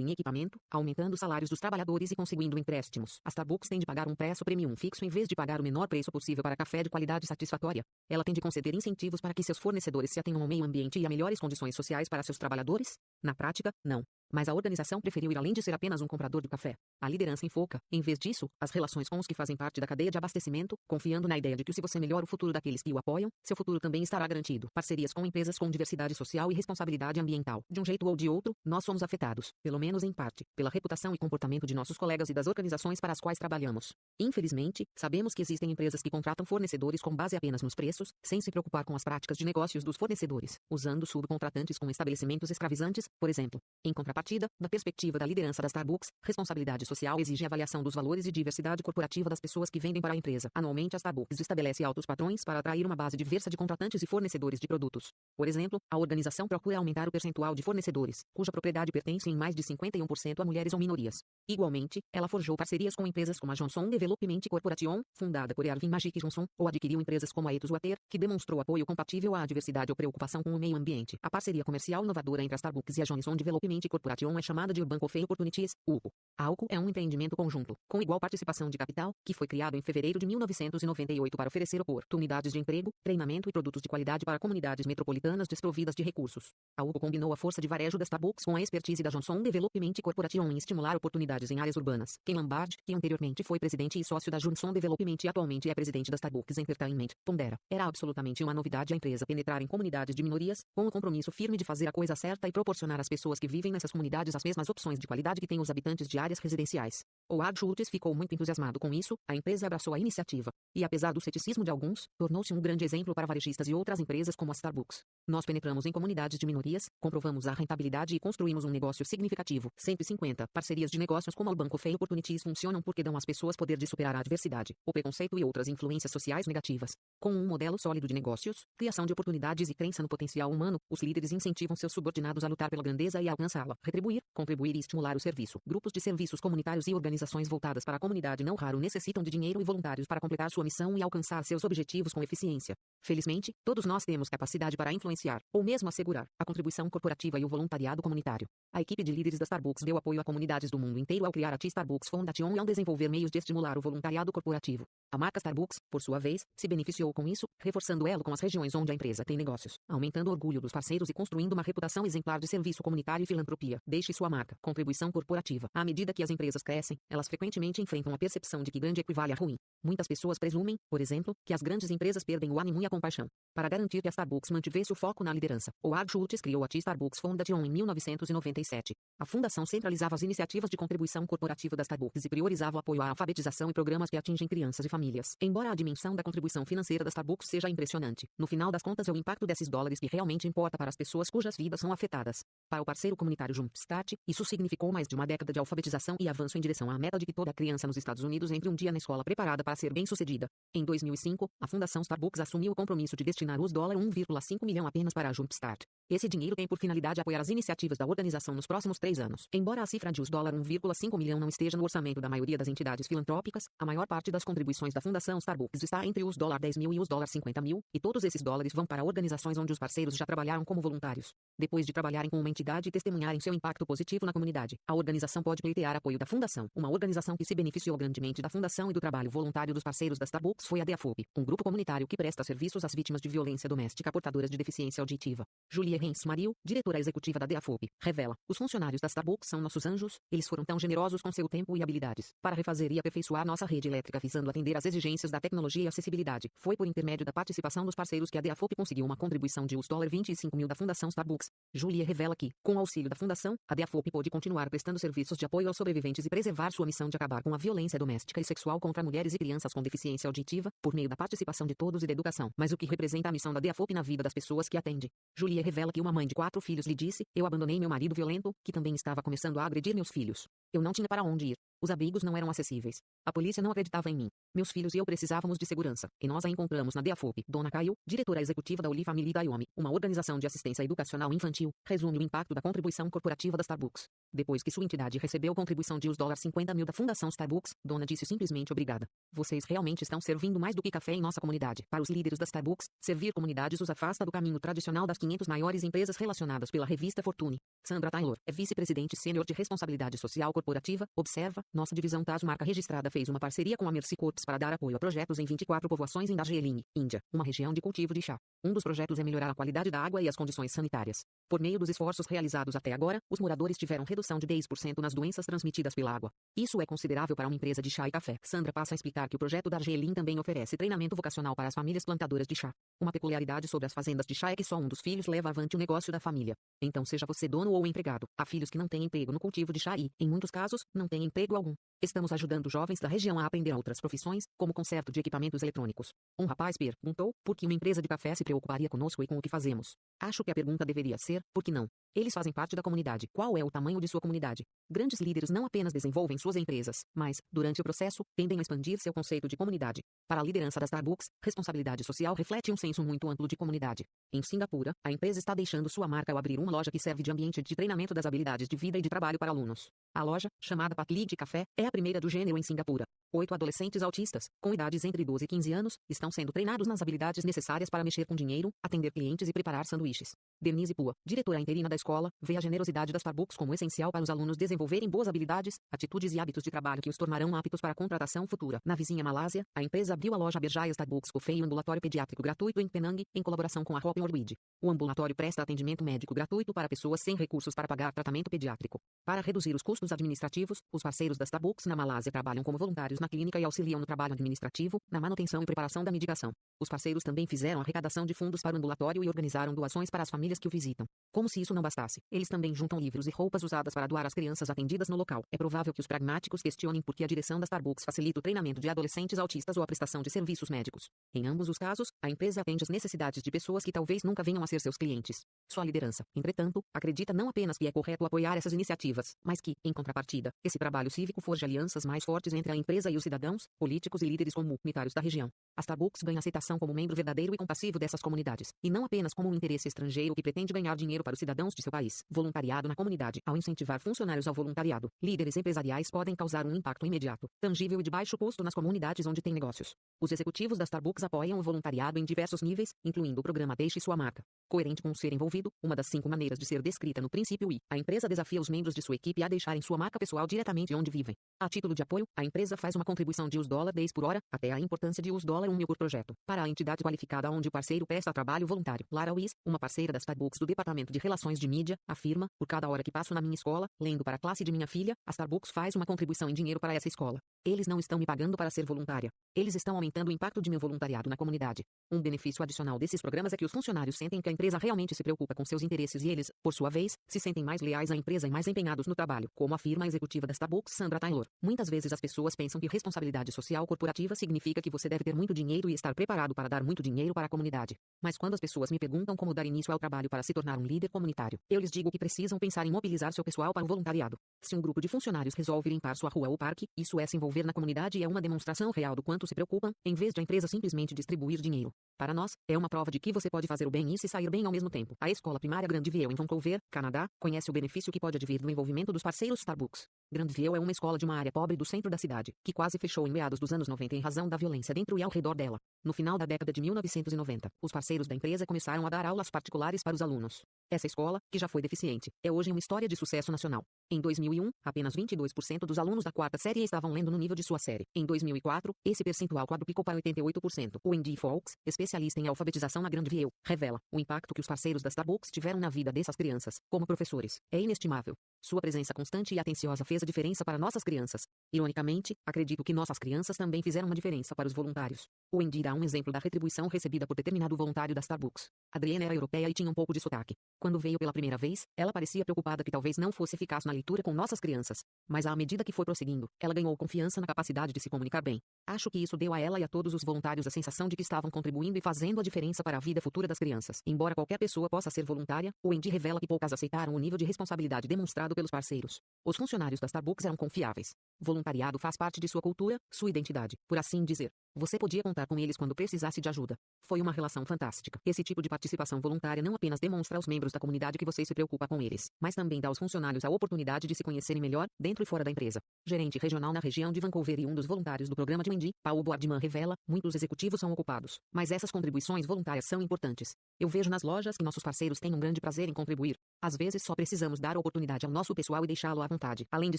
S1: em equipamento, aumentando os salários dos trabalhadores e conseguindo empréstimos. A Starbucks tem de pagar um preço premium fixo em vez de pagar o menor preço possível para café de qualidade satisfatória. Ela tem de conceder incentivos para que seus fornecedores se atenham ao meio ambiente e a melhores condições sociais para seus trabalhadores? Na prática, não. Mas a organização preferiu ir além de ser apenas um comprador de café. A liderança enfoca, em vez disso, as relações com os que fazem parte da cadeia de abastecimento, confiando na ideia de que se você melhora o futuro daqueles que o apoiam, seu futuro também estará garantido. Parcerias com empresas com diversidade social e responsabilidade ambiental. De um jeito ou de outro, nós somos afetados, pelo menos em parte, pela reputação e comportamento de nossos colegas e das organizações para as quais trabalhamos. Infelizmente, sabemos que existem empresas que contratam fornecedores com base apenas nos preços, sem se preocupar com as práticas de negócios dos fornecedores, usando subcontratantes com estabelecimentos escravizantes, por exemplo. Em contrapartida, da perspectiva da liderança da Starbucks, responsabilidade social exige avaliação dos valores e diversidade corporativa das pessoas que vendem para a empresa. Anualmente, a Starbucks estabelece altos padrões para atrair uma base diversa de contratantes e fornecedores de produtos. Por exemplo, a organização procura aumentar o percentual de fornecedores, cuja propriedade pertence em mais de 51% a mulheres ou minorias. Igualmente, ela forjou parcerias com empresas como a Johnson Development Corporation, fundada por Ervin Magic Johnson, ou adquiriu empresas como a Ethos Water, que demonstrou apoio compatível à diversidade ou preocupação com o meio ambiente. A parceria comercial inovadora entre a Starbucks e a Johnson Development Corporation é chamada de Urban Coffee Opportunities, UCO. A UCO é um empreendimento conjunto, com igual participação de capital, que foi criado em fevereiro de 1998 para oferecer oportunidades de emprego, treinamento e produtos de qualidade para comunidades metropolitanas desprovidas de recursos. A UCO combinou a força de varejo da Starbucks com a expertise da Johnson Development Corporation em estimular oportunidades em áreas urbanas. Ken Lombard, que anteriormente foi presidente e sócio da Johnson Development e atualmente é presidente da Starbucks Entertainment, pondera: era absolutamente uma novidade a empresa penetrar em comunidades de minorias, com o compromisso firme de fazer a coisa certa e proporcionar às pessoas que vivem nessas comunidades as mesmas opções de qualidade que têm os habitantes de áreas residenciais. Howard Schultz ficou muito entusiasmado com isso, a empresa abraçou a iniciativa, e apesar do ceticismo de alguns, tornou-se um grande exemplo para varejistas e outras empresas como a Starbucks. Nós penetramos em comunidades de minorias, comprovamos a rentabilidade e construímos um negócio significativo. 150 parcerias de negócios como a Urban Coffee Opportunities funcionam porque dão às pessoas poder de superar a adversidade, o preconceito e outras influências sociais negativas. Com um modelo sólido de negócios, criação de oportunidades e crença no potencial humano, os líderes incentivam seus subordinados a lutar pela grandeza e a alcançá-la, retribuir, contribuir e estimular o serviço. Grupos de serviços comunitários e organizações organizações voltadas para a comunidade não raro necessitam de dinheiro e voluntários para completar sua missão e alcançar seus objetivos com eficiência. Felizmente, todos nós temos capacidade para influenciar, ou mesmo assegurar, a contribuição corporativa e o voluntariado comunitário. A equipe de líderes da Starbucks deu apoio a comunidades do mundo inteiro ao criar a T-Starbucks Foundation e ao desenvolver meios de estimular o voluntariado corporativo. A marca Starbucks, por sua vez, se beneficiou com isso, reforçando o elo com as regiões onde a empresa tem negócios, aumentando o orgulho dos parceiros e construindo uma reputação exemplar de serviço comunitário e filantropia. Deixe sua marca, contribuição corporativa. À medida que as empresas crescem, elas frequentemente enfrentam a percepção de que grande equivale a ruim. Muitas pessoas presumem, por exemplo, que as grandes empresas perdem o ânimo e a compaixão. Para garantir que a Starbucks mantivesse o foco na liderança, Howard Schultz criou a T-Starbucks Foundation em 1997. A fundação centralizava as iniciativas de contribuição corporativa da Starbucks e priorizava o apoio à alfabetização e programas que atingem crianças e famílias. Embora a dimensão da contribuição financeira da Starbucks seja impressionante, no final das contas é o impacto desses dólares que realmente importa para as pessoas cujas vidas são afetadas. Para o parceiro comunitário Jumpstart, isso significou mais de uma década de alfabetização e avanço em direção à meta de que toda criança nos Estados Unidos entre um dia na escola preparada para ser bem-sucedida. Em 2005, a Fundação Starbucks assumiu o compromisso de destinar os $1,5 milhão apenas para a Jumpstart. Esse dinheiro tem por finalidade apoiar as iniciativas da organização nos próximos 3 anos. Embora a cifra de os $1,5 milhão não esteja no orçamento da maioria das entidades filantrópicas, a maior parte das contribuições da Fundação Starbucks está entre os $10 mil e os $50 mil, e todos esses dólares vão para organizações onde os parceiros já trabalharam como voluntários. Depois de trabalharem com uma entidade e testemunharem seu impacto positivo na comunidade, a organização pode pleitear apoio da Fundação. Uma organização que se beneficiou grandemente da Fundação e do trabalho voluntário dos parceiros da Starbucks foi a DAFOP, um grupo comunitário que presta serviços às vítimas de violência doméstica portadoras de deficiência auditiva. Julie Hens Maril, diretora executiva da DAFOP, revela: os funcionários da Starbucks são nossos anjos, eles foram tão generosos com seu tempo e habilidades para refazer e aperfeiçoar nossa rede elétrica visando atender às exigências da tecnologia e acessibilidade. Foi por intermédio da participação dos parceiros que a DAFOP conseguiu uma contribuição de $25 mil da Fundação Starbucks. Julie revela que, com o auxílio da Fundação, a DAFOP pôde continuar prestando serviços de apoio aos sobreviventes e preservar sua missão de acabar com a violência doméstica e sexual contra mulheres e crianças com deficiência auditiva, por meio da participação de todos e da educação. Mas o que representa a missão da DAFOP na vida das pessoas que atende? Julie revela que uma mãe de 4 filhos lhe disse: eu abandonei meu marido violento, que também estava começando a agredir meus filhos. Eu não tinha para onde ir. Os abrigos não eram acessíveis. A polícia não acreditava em mim. Meus filhos e eu precisávamos de segurança, e nós a encontramos na DAFOP. Dona Kyle, diretora executiva da Oli Family Dayome, uma organização de assistência educacional infantil, resume o impacto da contribuição corporativa da Starbucks. Depois que sua entidade recebeu contribuição de $50 mil da Fundação Starbucks, Dona disse simplesmente obrigada. Vocês realmente estão servindo mais do que café em nossa comunidade. Para os líderes da Starbucks, servir comunidades os afasta do caminho tradicional das 500 maiores empresas relacionadas pela revista Fortune. Sandra Taylor é vice-presidente sênior de responsabilidade social corporativa. Observa, nossa divisão TAS marca registrada fez uma parceria com a Mercy Corps para dar apoio a projetos em 24 povoações em Darjeeling, Índia, uma região de cultivo de chá. Um dos projetos é melhorar a qualidade da água e as condições sanitárias. Por meio dos esforços realizados até agora, os moradores tiveram redução de 10% nas doenças transmitidas pela água. Isso é considerável para uma empresa de chá e café. Sandra passa a explicar que o projeto Darjeeling também oferece treinamento vocacional para as famílias plantadoras de chá. Uma peculiaridade sobre as fazendas de chá é que só um dos filhos leva avante o negócio da família. Então, seja você dono ou empregado, há filhos que não têm emprego no cultivo de chá e, em muitos casos, não têm emprego algum. Estamos ajudando jovens da região a aprender outras profissões, como conserto de equipamentos eletrônicos. Um rapaz perguntou por que uma empresa de café se preocuparia conosco e com o que fazemos. Acho que a pergunta deveria ser: por que não? Eles fazem parte da comunidade. Qual é o tamanho de sua comunidade? Grandes líderes não apenas desenvolvem suas empresas, mas, durante o processo, tendem a expandir seu conceito de comunidade. Para a liderança da Starbucks, responsabilidade social reflete um senso muito amplo de comunidade. Em Singapura, a empresa está deixando sua marca ao abrir uma loja que serve de ambiente de treinamento das habilidades de vida e de trabalho para alunos. A loja, chamada Patli de Café, é a primeira do gênero em Singapura. 8 adolescentes autistas, com idades entre 12 e 15 anos, estão sendo treinados nas habilidades necessárias para mexer com dinheiro, atender clientes e preparar sanduíches. Denise Pua, diretora interina da escola, vê a generosidade da Starbucks como essencial para os alunos desenvolverem boas habilidades, atitudes e hábitos de trabalho que os tornarão aptos para a contratação futura. Na vizinha Malásia, a empresa abriu a loja Berjaya Starbucks Coffee e o ambulatório pediátrico gratuito em Penang, em colaboração com a Hope Orwid. O ambulatório presta atendimento médico gratuito para pessoas sem recursos para pagar tratamento pediátrico. Para reduzir os custos administrativos, os parceiros da Starbucks na Malásia trabalham como voluntários na clínica e auxiliam no trabalho administrativo, na manutenção e preparação da medicação. Os parceiros também fizeram arrecadação de fundos para o ambulatório e organizaram doações para as famílias que o visitam. Como se isso não bastasse, eles também juntam livros e roupas usadas para doar às crianças atendidas no local. É provável que os pragmáticos questionem por que a direção da Starbucks facilita o treinamento de adolescentes autistas ou a prestação de serviços médicos. Em ambos os casos, a empresa atende as necessidades de pessoas que talvez nunca venham a ser seus clientes. Sua liderança, entretanto, acredita não apenas que é correto apoiar essas iniciativas, mas que, em contrapartida, esse trabalho cívico forja alianças mais fortes entre a empresa e e os cidadãos, políticos e líderes comunitários da região. A Starbucks ganha aceitação como membro verdadeiro e compassivo dessas comunidades, e não apenas como um interesse estrangeiro que pretende ganhar dinheiro para os cidadãos de seu país. Voluntariado na comunidade. Ao incentivar funcionários ao voluntariado, líderes empresariais podem causar um impacto imediato, tangível e de baixo custo nas comunidades onde têm negócios. Os executivos da Starbucks apoiam o voluntariado em diversos níveis, incluindo o programa Deixe Sua Marca. Coerente com o ser envolvido, uma das 5 maneiras de ser descrita no princípio I. A empresa desafia os membros de sua equipe a deixarem sua marca pessoal diretamente onde vivem. A título de apoio, a empresa faz uma contribuição de $10 por hora, até a importância de $1.000 por projeto, para a entidade qualificada onde o parceiro presta trabalho voluntário. Lara Weiss, uma parceira da Starbucks do Departamento de Relações de Mídia, afirma: por cada hora que passo na minha escola, lendo para a classe de minha filha, a Starbucks faz uma contribuição em dinheiro para essa escola. Eles não estão me pagando para ser voluntária. Eles estão aumentando o impacto de meu voluntariado na comunidade. Um benefício adicional desses programas é que os funcionários sentem que a empresa realmente se preocupa com seus interesses e eles, por sua vez, se sentem mais leais à empresa e mais empenhados no trabalho, como afirma a executiva da Starbucks, Sandra Taylor. Muitas vezes as pessoas pensam que responsabilidade social corporativa significa que você deve ter muito dinheiro e estar preparado para dar muito dinheiro para a comunidade. Mas quando as pessoas me perguntam como dar início ao trabalho para se tornar um líder comunitário, eu lhes digo que precisam pensar em mobilizar seu pessoal para o voluntariado. Se um grupo de funcionários resolve limpar sua rua ou parque, isso é se envolver na comunidade e é uma demonstração real do quanto se preocupam, em vez de a empresa simplesmente distribuir dinheiro. Para nós, é uma prova de que você pode fazer o bem e se sair bem ao mesmo tempo. A escola primária Grandview em Vancouver, Canadá, conhece o benefício que pode advir do envolvimento dos parceiros Starbucks. Grandview é uma escola de uma área pobre do centro da cidade, que quase fechou em meados dos anos 90 em razão da violência dentro e ao redor dela. No final da década de 1990, os parceiros da empresa começaram a dar aulas particulares para os alunos. Essa escola, que já foi deficiente, é hoje uma história de sucesso nacional. Em 2001, apenas 22% dos alunos da quarta série estavam lendo no nível de sua série. Em 2004, esse percentual quadruplicou para 88%. O Andy Fawkes, especialista em alfabetização na Grandview, revela: o impacto que os parceiros da Starbucks tiveram na vida dessas crianças, como professores, é inestimável. Sua presença constante e atenciosa fez a diferença para nossas crianças. Ironicamente, acredito que nossas crianças também fizeram uma diferença para os voluntários. O Andy dá um exemplo da retribuição recebida por determinado voluntário da Starbucks. Adrienne era europeia e tinha um pouco de sotaque. Quando veio pela primeira vez, ela parecia preocupada que talvez não fosse eficaz na leitura com nossas crianças. Mas à medida que foi prosseguindo, ela ganhou confiança na capacidade de se comunicar bem. Acho que isso deu a ela e a todos os voluntários a sensação de que estavam contribuindo e fazendo a diferença para a vida futura das crianças. Embora qualquer pessoa possa ser voluntária, o Andy revela que poucas aceitaram o nível de responsabilidade demonstrado pelos parceiros. Os funcionários da Starbucks eram confiáveis. Voluntariado faz parte de sua cultura, sua identidade, por assim dizer. Você podia contar com eles quando precisasse de ajuda. Foi uma relação fantástica. Esse tipo de participação voluntária não apenas demonstra aos membros da comunidade que você se preocupa com eles, mas também dá aos funcionários a oportunidade de se conhecerem melhor, dentro e fora da empresa. Gerente regional na região de Vancouver e um dos voluntários do programa de Wendy, Paul Boardman, revela: muitos executivos são ocupados, mas essas contribuições voluntárias são importantes. Eu vejo nas lojas que nossos parceiros têm um grande prazer em contribuir. Às vezes só precisamos dar a oportunidade ao nosso pessoal e deixá-lo à vontade. Além de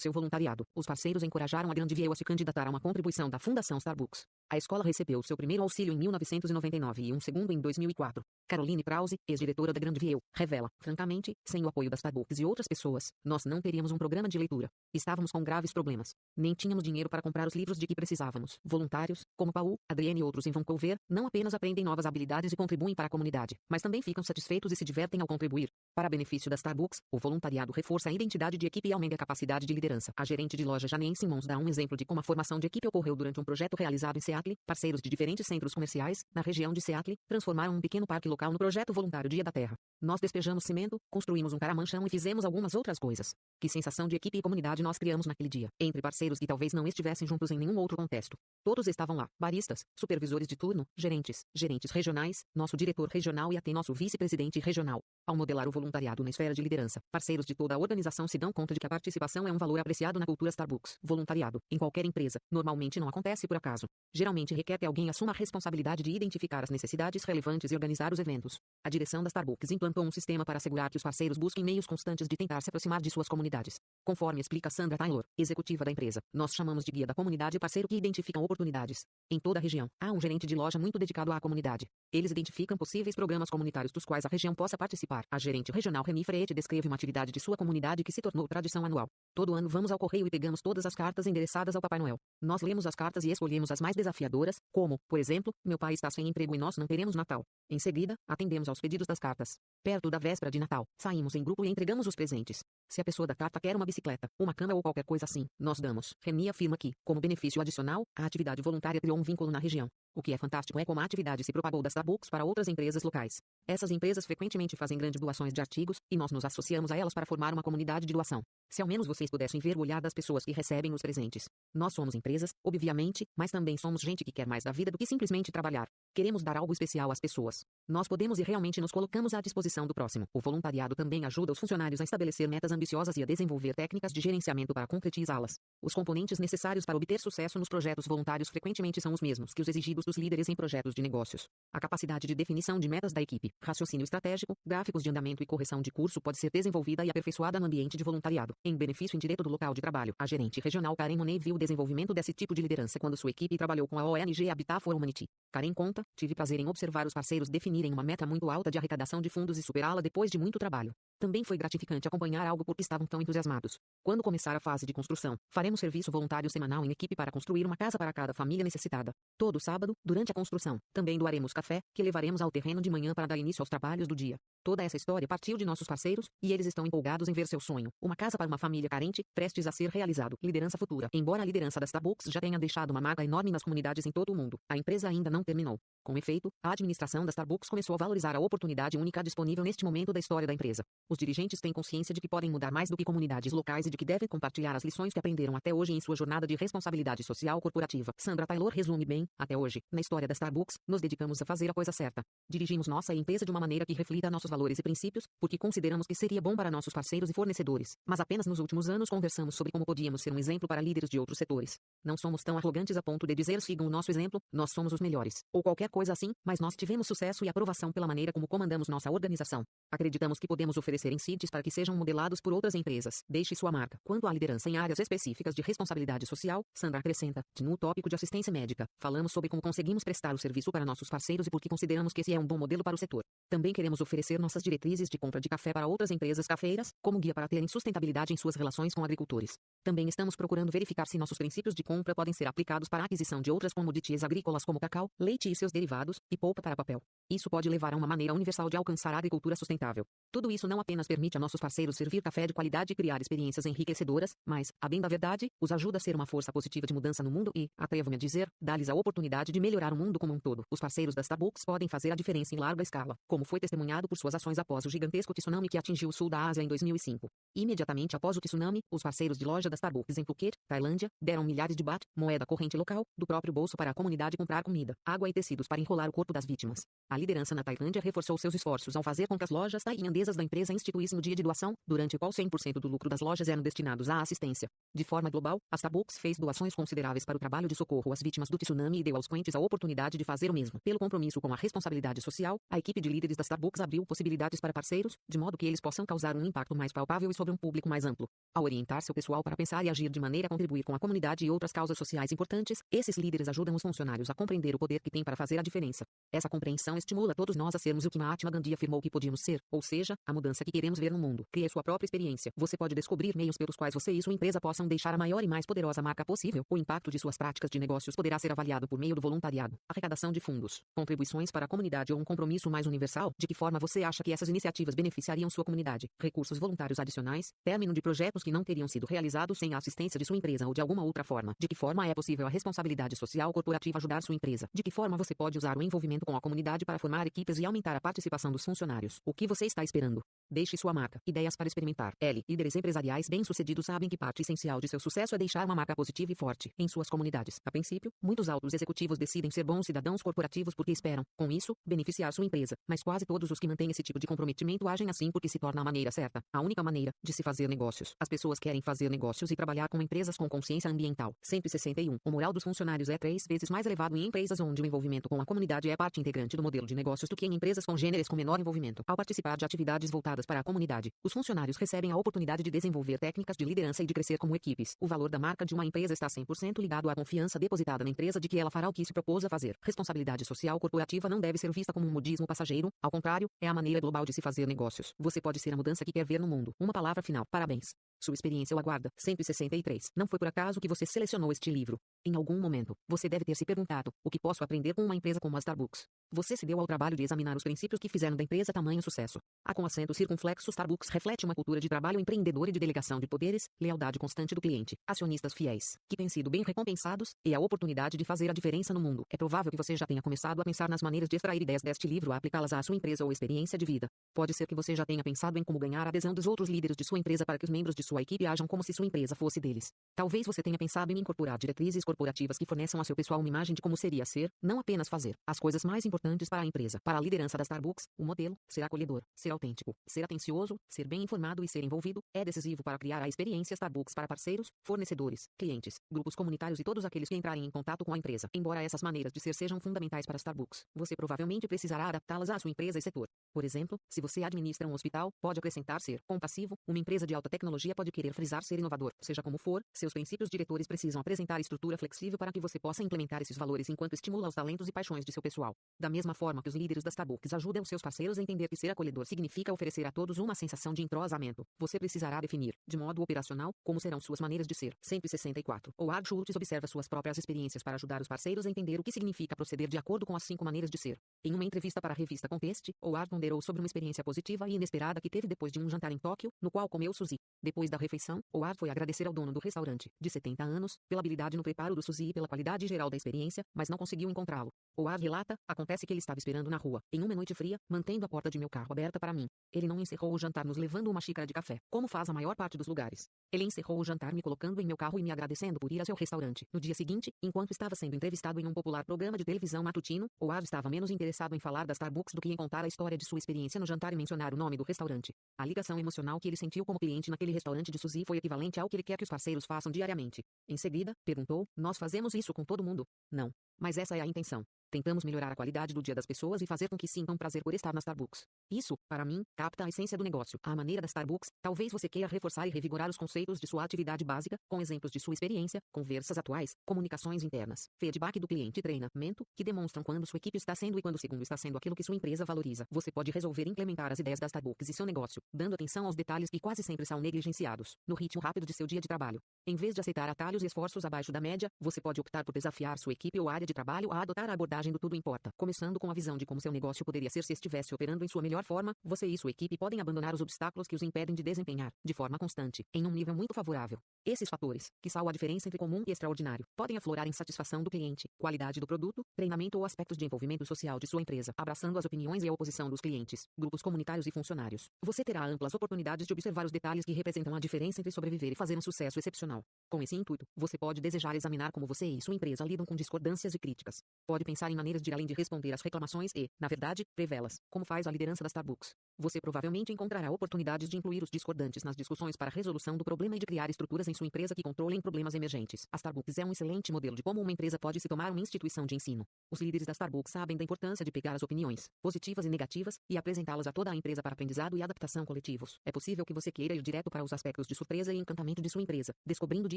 S1: seu voluntariado, os parceiros encorajaram a Grandview a se candidatar a uma contribuição da Fundação Starbucks. A escola recebeu seu primeiro auxílio em 1999 e um segundo em 2004. Caroline Krause, ex-diretora da Grandview, revela: francamente, sem o apoio da Starbucks e outras pessoas, nós não teríamos um programa de leitura. Estávamos com graves problemas. Nem tínhamos dinheiro para comprar os livros de que precisávamos. Voluntários, como Paul, Adrienne e outros em Vancouver, não apenas aprendem novas habilidades e contribuem para a comunidade, mas também ficam satisfeitos e se divertem ao contribuir. Para benefício da Starbucks, o voluntariado reforça a identidade de equipe e aumenta a capacidade de liderança. A gerente de loja Janine Simmons dá um exemplo de como a formação de equipe ocorreu durante um projeto realizado em Seattle. Parceiros de diferentes centros comerciais, na região de Seattle, transformaram um pequeno parque local no projeto voluntário Dia da Terra. Nós despejamos cimento, construímos um caramanchão e fizemos algumas outras coisas. Que sensação de equipe e comunidade nós criamos naquele dia, entre parceiros que talvez não estivessem juntos em nenhum outro contexto. Todos estavam lá: baristas, supervisores de turno, gerentes regionais, nosso diretor regional e até nosso vice-presidente regional. Ao modelar o voluntariado na esfera de liderança, parceiros de toda a organização se dão conta de que a participação é um valor apreciado na cultura Starbucks. Voluntariado, em qualquer empresa, normalmente não acontece por acaso. Geralmente requer que alguém assuma a responsabilidade de identificar as necessidades relevantes e organizar os eventos. A direção da Starbucks implantou um sistema para assegurar que os parceiros busquem meios constantes de tentar se aproximar de suas comunidades. Conforme explica Sandra Taylor, executiva da empresa, nós chamamos de guia da comunidade parceiro que identificam oportunidades. Em toda a região, há um gerente de loja muito dedicado à comunidade. Eles identificam possíveis programas comunitários dos quais a região possa participar. A gerente regional Remy Freire descreve uma atividade de sua comunidade que se tornou tradição anual. Todo ano vamos ao correio e pegamos todas as cartas endereçadas ao Papai Noel. Nós lemos as cartas e escolhemos as mais desafiadoras, como, por exemplo, meu pai está sem emprego e nós não teremos Natal. Em seguida, atendemos aos pedidos das cartas. Perto da véspera de Natal, saímos em grupo e entregamos os presentes. Se a pessoa da carta quer uma bicicleta, uma cama ou qualquer coisa assim, nós damos. Remy afirma que, como benefício adicional, a atividade voluntária criou um vínculo na região. O que é fantástico é como a atividade se propagou da Starbucks para outras empresas locais. Essas empresas frequentemente fazem grandes doações de artigos, e nós nos associamos a elas para formar uma comunidade de doação. Se ao menos vocês pudessem ver o olhar das pessoas que recebem os presentes. Nós somos empresas, obviamente, mas também somos gente que quer mais da vida do que simplesmente trabalhar. Queremos dar algo especial às pessoas. Nós podemos e realmente nos colocamos à disposição do próximo. O voluntariado também ajuda os funcionários a estabelecer metas ambiciosas e a desenvolver técnicas de gerenciamento para concretizá-las. Os componentes necessários para obter sucesso nos projetos voluntários frequentemente são os mesmos que os exigidos dos líderes em projetos de negócios. A capacidade de definição de metas da equipe, raciocínio estratégico, gráficos de andamento e correção de curso pode ser desenvolvida e aperfeiçoada no ambiente de voluntariado, em benefício indireto do local de trabalho. A gerente regional Karen Monet viu o desenvolvimento desse tipo de liderança quando sua equipe trabalhou com a ONG Habitat for Humanity. Karen conta: tive prazer em observar os parceiros definirem uma meta muito alta de arrecadação de fundos e superá-la depois de muito trabalho. Também foi gratificante acompanhar algo porque estavam tão entusiasmados. Quando começar a fase de construção, faremos serviço voluntário semanal em equipe para construir uma casa para cada família necessitada. Todo sábado, durante a construção, também doaremos café, que levaremos ao terreno de manhã para dar início aos trabalhos do dia. Toda essa história partiu de nossos parceiros, e eles estão empolgados em ver seu sonho, uma casa para uma família carente, prestes a ser realizado. Liderança futura. Embora a liderança da Starbucks já tenha deixado uma marca enorme nas comunidades em todo o mundo, a empresa ainda não terminou. Com efeito, a administração da Starbucks começou a valorizar a oportunidade única disponível neste momento da história da empresa. Os dirigentes têm consciência de que podem mudar mais do que comunidades locais e de que devem compartilhar as lições que aprenderam até hoje em sua jornada de responsabilidade social corporativa. Sandra Taylor resume bem: até hoje, na história da Starbucks, nos dedicamos a fazer a coisa certa. Dirigimos nossa empresa de uma maneira que reflita nossos valores e princípios, porque consideramos que seria bom para nossos parceiros e fornecedores. Mas apenas nos últimos anos conversamos sobre como podíamos ser um exemplo para líderes de outros setores. Não somos tão arrogantes a ponto de dizer sigam o nosso exemplo, nós somos os melhores, ou qualquer coisa assim, mas nós tivemos sucesso e aprovação pela maneira como comandamos nossa organização. Acreditamos que podemos oferecer insights para que sejam modelados por outras empresas. Deixe sua marca. Quanto à liderança em áreas específicas de responsabilidade social, Sandra acrescenta: no tópico de assistência médica, falamos sobre como conseguimos prestar o serviço para nossos parceiros e por que consideramos que esse é um bom modelo para o setor. Também queremos oferecer nossas diretrizes de compra de café para outras empresas cafeeiras, como guia para terem sustentabilidade em suas relações com agricultores. Também estamos procurando verificar se nossos princípios de compra podem ser aplicados para a aquisição de outras commodities agrícolas como cacau, leite e seus derivados, e polpa para papel. Isso pode levar a uma maneira universal de alcançar a agricultura sustentável. Tudo isso não apenas permite a nossos parceiros servir café de qualidade e criar experiências enriquecedoras, mas, a bem da verdade, os ajuda a ser uma força positiva de mudança no mundo e, atrevo-me a dizer, dá-lhes a oportunidade de melhorar o mundo como um todo. Os parceiros da Starbucks podem fazer a diferença em larga escala, como foi testemunhado por suas ações após o gigantesco tsunami que atingiu o sul da Ásia em 2005. Imediatamente após o tsunami, os parceiros de loja da Starbucks em Phuket, Tailândia, deram milhares de baht, moeda corrente local, do próprio bolso para a comunidade comprar comida, água e tecidos para enrolar o corpo das vítimas. A liderança na Tailândia reforçou seus esforços ao fazer com que as lojas tailandesas da empresa instituíssem o dia de doação, durante o qual 100% do lucro das lojas eram destinados à assistência. De forma global, a Starbucks fez doações consideráveis para o trabalho de socorro às vítimas do tsunami e deu aos clientes a oportunidade de fazer o mesmo. Pelo compromisso com a responsabilidade social, a equipe de líderes da Starbucks abriu possibilidades para parceiros, de modo que eles possam causar um impacto mais palpável e sobre um público mais amplo. Ao orientar seu pessoal para pensar e agir de maneira a contribuir com a comunidade e outras causas sociais importantes, esses líderes ajudam os funcionários a compreender o poder que têm para fazer a diferença. Essa compreensão estimula todos nós a sermos o que Mahatma Gandhi afirmou que podíamos ser, ou seja, a mudança que queremos ver no mundo. Crie sua própria experiência. Você pode descobrir meios pelos quais você e sua empresa possam deixar a maior e mais poderosa marca possível. O impacto de suas práticas de negócios poderá ser avaliado por meio do voluntariado, arrecadação de fundos, contribuições para a comunidade ou um compromisso mais universal. De que forma você acha que essas iniciativas beneficiariam sua comunidade? Recursos voluntários adicionais, término de projetos que não teriam sido realizados sem a assistência de sua empresa ou de alguma outra forma. De que forma é possível a responsabilidade social corporativa ajudar sua empresa? De que forma você pode usar o envolvimento com a comunidade para formar equipes e aumentar a participação dos funcionários? O que você está esperando? Deixe sua marca. Ideias para experimentar. Líderes empresariais bem-sucedidos sabem que parte essencial de seu sucesso é deixar uma marca positiva e forte em suas comunidades. A princípio, muitos altos executivos decidem ser bons cidadãos corporativos porque esperam, com isso, beneficiar sua empresa. Mas quase todos os que mantêm esse tipo de comprometimento agem assim porque se torna a maneira certa, a única maneira de se fazer negócios. As pessoas querem fazer negócios e trabalhar com empresas com consciência ambiental. 161. O moral dos funcionários é 3 vezes mais elevado em empresas onde o envolvimento com a comunidade é parte integrante do modelo de negócios do que em empresas congêneres com menor envolvimento. Ao participar de atividades voltadas para a comunidade, os funcionários recebem a oportunidade de desenvolver técnicas de liderança e de crescer como equipes. O valor da marca de uma empresa está 100% ligado à confiança depositada na empresa de que ela fará o que se propôs a fazer. Responsabilidade social corporativa não deve ser vista como um modismo passageiro, ao contrário, é a maneira global de se fazer negócios. Você pode ser a mudança que quer ver no mundo. Uma palavra final. Parabéns. Sua experiência o aguarda. 163. Não foi por acaso que você selecionou este livro. Em algum momento, você deve ter se perguntado: o que posso aprender com uma empresa como a Starbucks? Você se deu ao trabalho de examinar os princípios que fizeram da empresa tamanho sucesso. A com acento circunflexo Starbucks reflete uma cultura de trabalho empreendedor e de delegação de poderes, lealdade constante do cliente, acionistas fiéis, que têm sido bem recompensados, e a oportunidade de fazer a diferença no mundo. É provável que você já tenha começado a pensar nas maneiras de extrair ideias deste livro e aplicá-las à sua empresa ou experiência de vida. Pode ser que você já tenha pensado em como ganhar a adesão dos outros líderes de sua empresa para que os membros de sua equipe ajam como se sua empresa fosse deles. Talvez você tenha pensado em incorporar diretrizes corporativas que forneçam a seu pessoal uma imagem de como seria ser, não apenas fazer, as coisas mais importantes para a empresa. Para a liderança da Starbucks, o modelo, ser acolhedor, ser autêntico, ser atencioso, ser bem informado e ser envolvido, é decisivo para criar a experiência Starbucks para parceiros, fornecedores, clientes, grupos comunitários e todos aqueles que entrarem em contato com a empresa. Embora essas maneiras de ser sejam fundamentais para Starbucks, você provavelmente precisará adaptá-las à sua empresa e setor. Por exemplo, se você administra um hospital, pode acrescentar ser compassivo, uma empresa de alta tecnologia pode querer frisar ser inovador. Seja como for, seus princípios diretores precisam apresentar estrutura flexível para que você possa implementar esses valores enquanto estimula os talentos e paixões de seu pessoal. Da mesma forma que os líderes da Starbucks ajudam seus parceiros a entender que ser acolhedor significa oferecer a todos uma sensação de entrosamento, você precisará definir, de modo operacional, como serão suas maneiras de ser. 164. Howard Schultz observa suas próprias experiências para ajudar os parceiros a entender o que significa proceder de acordo com as 5 maneiras de ser. Em uma entrevista para a revista Contest, Howard ponderou sobre uma experiência positiva e inesperada que teve depois de um jantar em Tóquio, no qual comeu sushi. Depois da refeição, Howard foi agradecer ao dono do restaurante, de 70 anos, pela habilidade no preparo do sushi e pela qualidade geral da experiência, mas não conseguiu encontrá-lo. Howard relata: acontece que ele estava esperando na rua, em uma noite fria, mantendo a porta de meu carro aberta para mim. Ele não encerrou o jantar nos levando uma xícara de café, como faz a maior parte dos lugares. Ele encerrou o jantar me colocando em meu carro e me agradecendo por ir a seu restaurante. No dia seguinte, enquanto estava sendo entrevistado em um popular programa de televisão matutino, Howard estava menos interessado em falar da Starbucks do que em contar a história de sua experiência no jantar e mencionar o nome do restaurante. A ligação emocional que ele sentiu como cliente naquele restaurante de sushi foi equivalente ao que ele quer que os parceiros façam diariamente. Em seguida, perguntou: nós fazemos isso com todo mundo? Não. Mas essa é a intenção. Tentamos melhorar a qualidade do dia das pessoas e fazer com que sintam prazer por estar na Starbucks. Isso, para mim, capta a essência do negócio. À maneira da Starbucks, talvez você queira reforçar e revigorar os conceitos de sua atividade básica, com exemplos de sua experiência, conversas atuais, comunicações internas, feedback do cliente e treinamento, que demonstram quando sua equipe está sendo e quando o segundo está sendo aquilo que sua empresa valoriza. Você pode resolver implementar as ideias da Starbucks e seu negócio, dando atenção aos detalhes que quase sempre são negligenciados, no ritmo rápido de seu dia de trabalho. Em vez de aceitar atalhos e esforços abaixo da média, você pode optar por desafiar sua equipe ou área de trabalho a adotar a abordagem do tudo importa, começando com a visão de como seu negócio poderia ser se estivesse operando em sua melhor forma. Você e sua equipe podem abandonar os obstáculos que os impedem de desempenhar, de forma constante, em um nível muito favorável. Esses fatores, que são a diferença entre comum e extraordinário, podem aflorar em satisfação do cliente, qualidade do produto, treinamento ou aspectos de envolvimento social de sua empresa, abraçando as opiniões e a oposição dos clientes, grupos comunitários e funcionários. Você terá amplas oportunidades de observar os detalhes que representam a diferença entre sobreviver e fazer um sucesso excepcional. Com esse intuito, você pode desejar examinar como você e sua empresa lidam com discordâncias e críticas. Pode pensar em maneiras de ir além de responder às reclamações e, na verdade, prevê-las, como faz a liderança da Starbucks. Você provavelmente encontrará oportunidades de incluir os discordantes nas discussões para a resolução do problema e de criar estruturas em sua empresa que controlem problemas emergentes. A Starbucks é um excelente modelo de como uma empresa pode se tornar uma instituição de ensino. Os líderes da Starbucks sabem da importância de pegar as opiniões, positivas e negativas, e apresentá-las a toda a empresa para aprendizado e adaptação coletivos. É possível que você queira ir direto para os aspectos de surpresa e encantamento de sua empresa, descobrindo de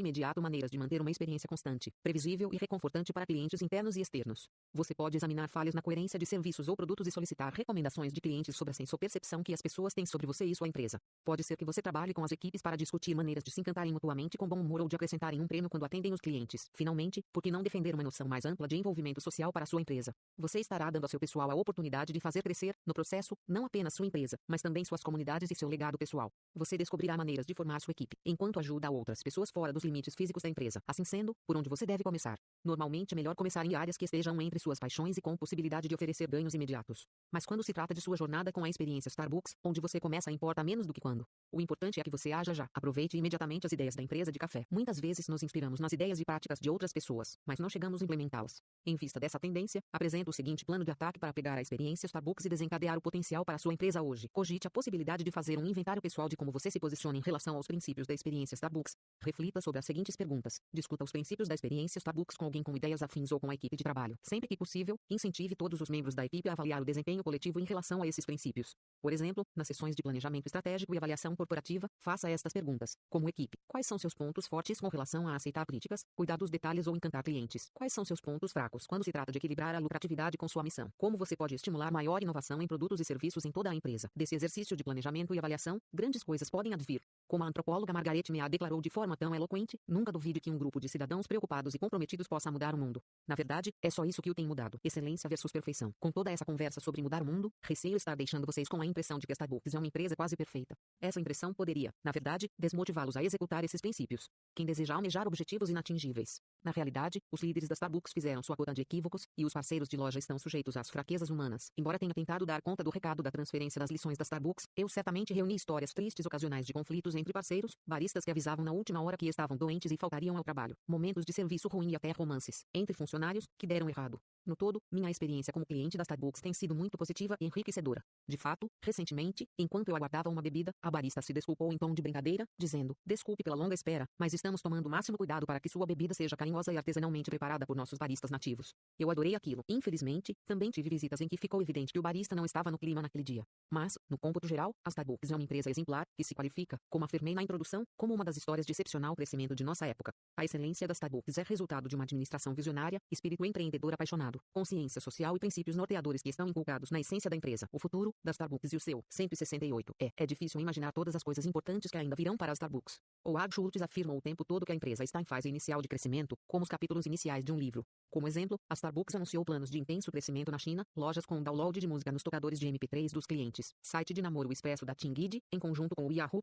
S1: imediato maneiras de manter uma experiência constante, previsível e reconfortante para clientes internos e externos. Você pode examinar falhas na coerência de serviços ou produtos e solicitar recomendações de clientes sobre a senso-percepção que as pessoas têm sobre você e sua empresa. Pode ser que você trabalhe com as equipes para discutir maneiras de se encantarem mutuamente com bom humor ou de acrescentarem um prêmio quando atendem os clientes. Finalmente, por que não defender uma noção mais ampla de envolvimento social para sua empresa? Você estará dando a seu pessoal a oportunidade de fazer crescer, no processo, não apenas sua empresa, mas também suas comunidades e seu legado pessoal. Você descobrirá maneiras de formar sua equipe, enquanto ajuda a outras pessoas fora dos limites físicos da empresa. Assim sendo, por onde você deve começar? Normalmente é melhor começar em áreas que estejam entre suas paixões e com possibilidade de oferecer ganhos imediatos. Mas quando se trata de sua jornada com a experiência Starbucks, onde você começa importa menos do que quando. O importante é que você haja já. Aproveite imediatamente as ideias da empresa de café. Muitas vezes nos inspiramos nas ideias e práticas de outras pessoas, mas não chegamos a implementá-las. Em vista dessa tendência, apresento o seguinte plano de ataque para pegar a experiência Starbucks e desencadear o potencial para sua empresa hoje. Cogite a possibilidade de fazer um inventário pessoal de como você se posiciona em relação aos princípios da experiência Starbucks. Reflita sobre as seguintes perguntas. Discuta os princípios da experiência Starbucks com alguém com ideias afins ou com a equipe de trabalho. Sempre que possível, incentive todos os membros da equipe a avaliar o desempenho coletivo em relação a esses princípios. Por exemplo, nas sessões de planejamento estratégico e avaliação corporativa, faça estas perguntas. Como equipe, quais são seus pontos fortes com relação a aceitar críticas, cuidar dos detalhes ou encantar clientes? Quais são seus pontos fracos quando se trata de equilibrar a lucratividade com sua missão? Como você pode estimular maior inovação em produtos e serviços em toda a empresa? Desse exercício de planejamento e avaliação, grandes coisas podem advir. Como a antropóloga Margaret Mead declarou de forma tão eloquente, nunca duvide que um grupo de cidadãos preocupados e comprometidos possa mudar o mundo. Na verdade, é só isso que o tem mudado. Excelência versus perfeição. Com toda essa conversa sobre mudar o mundo, receio estar deixando vocês com a impressão de que a Starbucks é uma empresa quase perfeita. Essa impressão poderia, na verdade, desmotivá-los a executar esses princípios. Quem deseja almejar objetivos inatingíveis. Na realidade, os líderes da Starbucks fizeram sua quota de equívocos, e os parceiros de loja estão sujeitos às fraquezas humanas. Embora tenha tentado dar conta do recado da transferência das lições da Starbucks, eu certamente reuni histórias tristes ocasionais de conflitos entre parceiros, baristas que avisavam na última hora que estavam doentes e faltariam ao trabalho, momentos de serviço ruim e até romances entre funcionários que deram errado. No todo, minha experiência como cliente da Starbucks tem sido muito positiva e enriquecedora. De fato, recentemente, enquanto eu aguardava uma bebida, a barista se desculpou em tom de brincadeira, dizendo: "Desculpe pela longa espera, mas estamos tomando o máximo cuidado para que sua bebida seja carinhosa e artesanalmente preparada por nossos baristas nativos." Eu adorei aquilo. Infelizmente, também tive visitas em que ficou evidente que o barista não estava no clima naquele dia. Mas, no cômputo geral, a Starbucks é uma empresa exemplar, que se qualifica, como afirmei na introdução, como uma das histórias de excepcional crescimento de nossa época. A excelência da Starbucks é resultado de uma administração visionária, espírito empreendedor apaixonado, consciência social e princípios norteadores que estão inculcados na essência da empresa. O futuro da Starbucks e o seu 168 é difícil imaginar todas as coisas importantes que ainda virão para a Starbucks. Howard Schultz afirma o tempo todo que a empresa está em fase inicial de crescimento, como os capítulos iniciais de um livro. Como exemplo, a Starbucks anunciou planos de intenso crescimento na China, lojas com download de música nos tocadores de MP3 dos clientes, site de namoro expresso da Tingid, em conjunto com o Yahoo!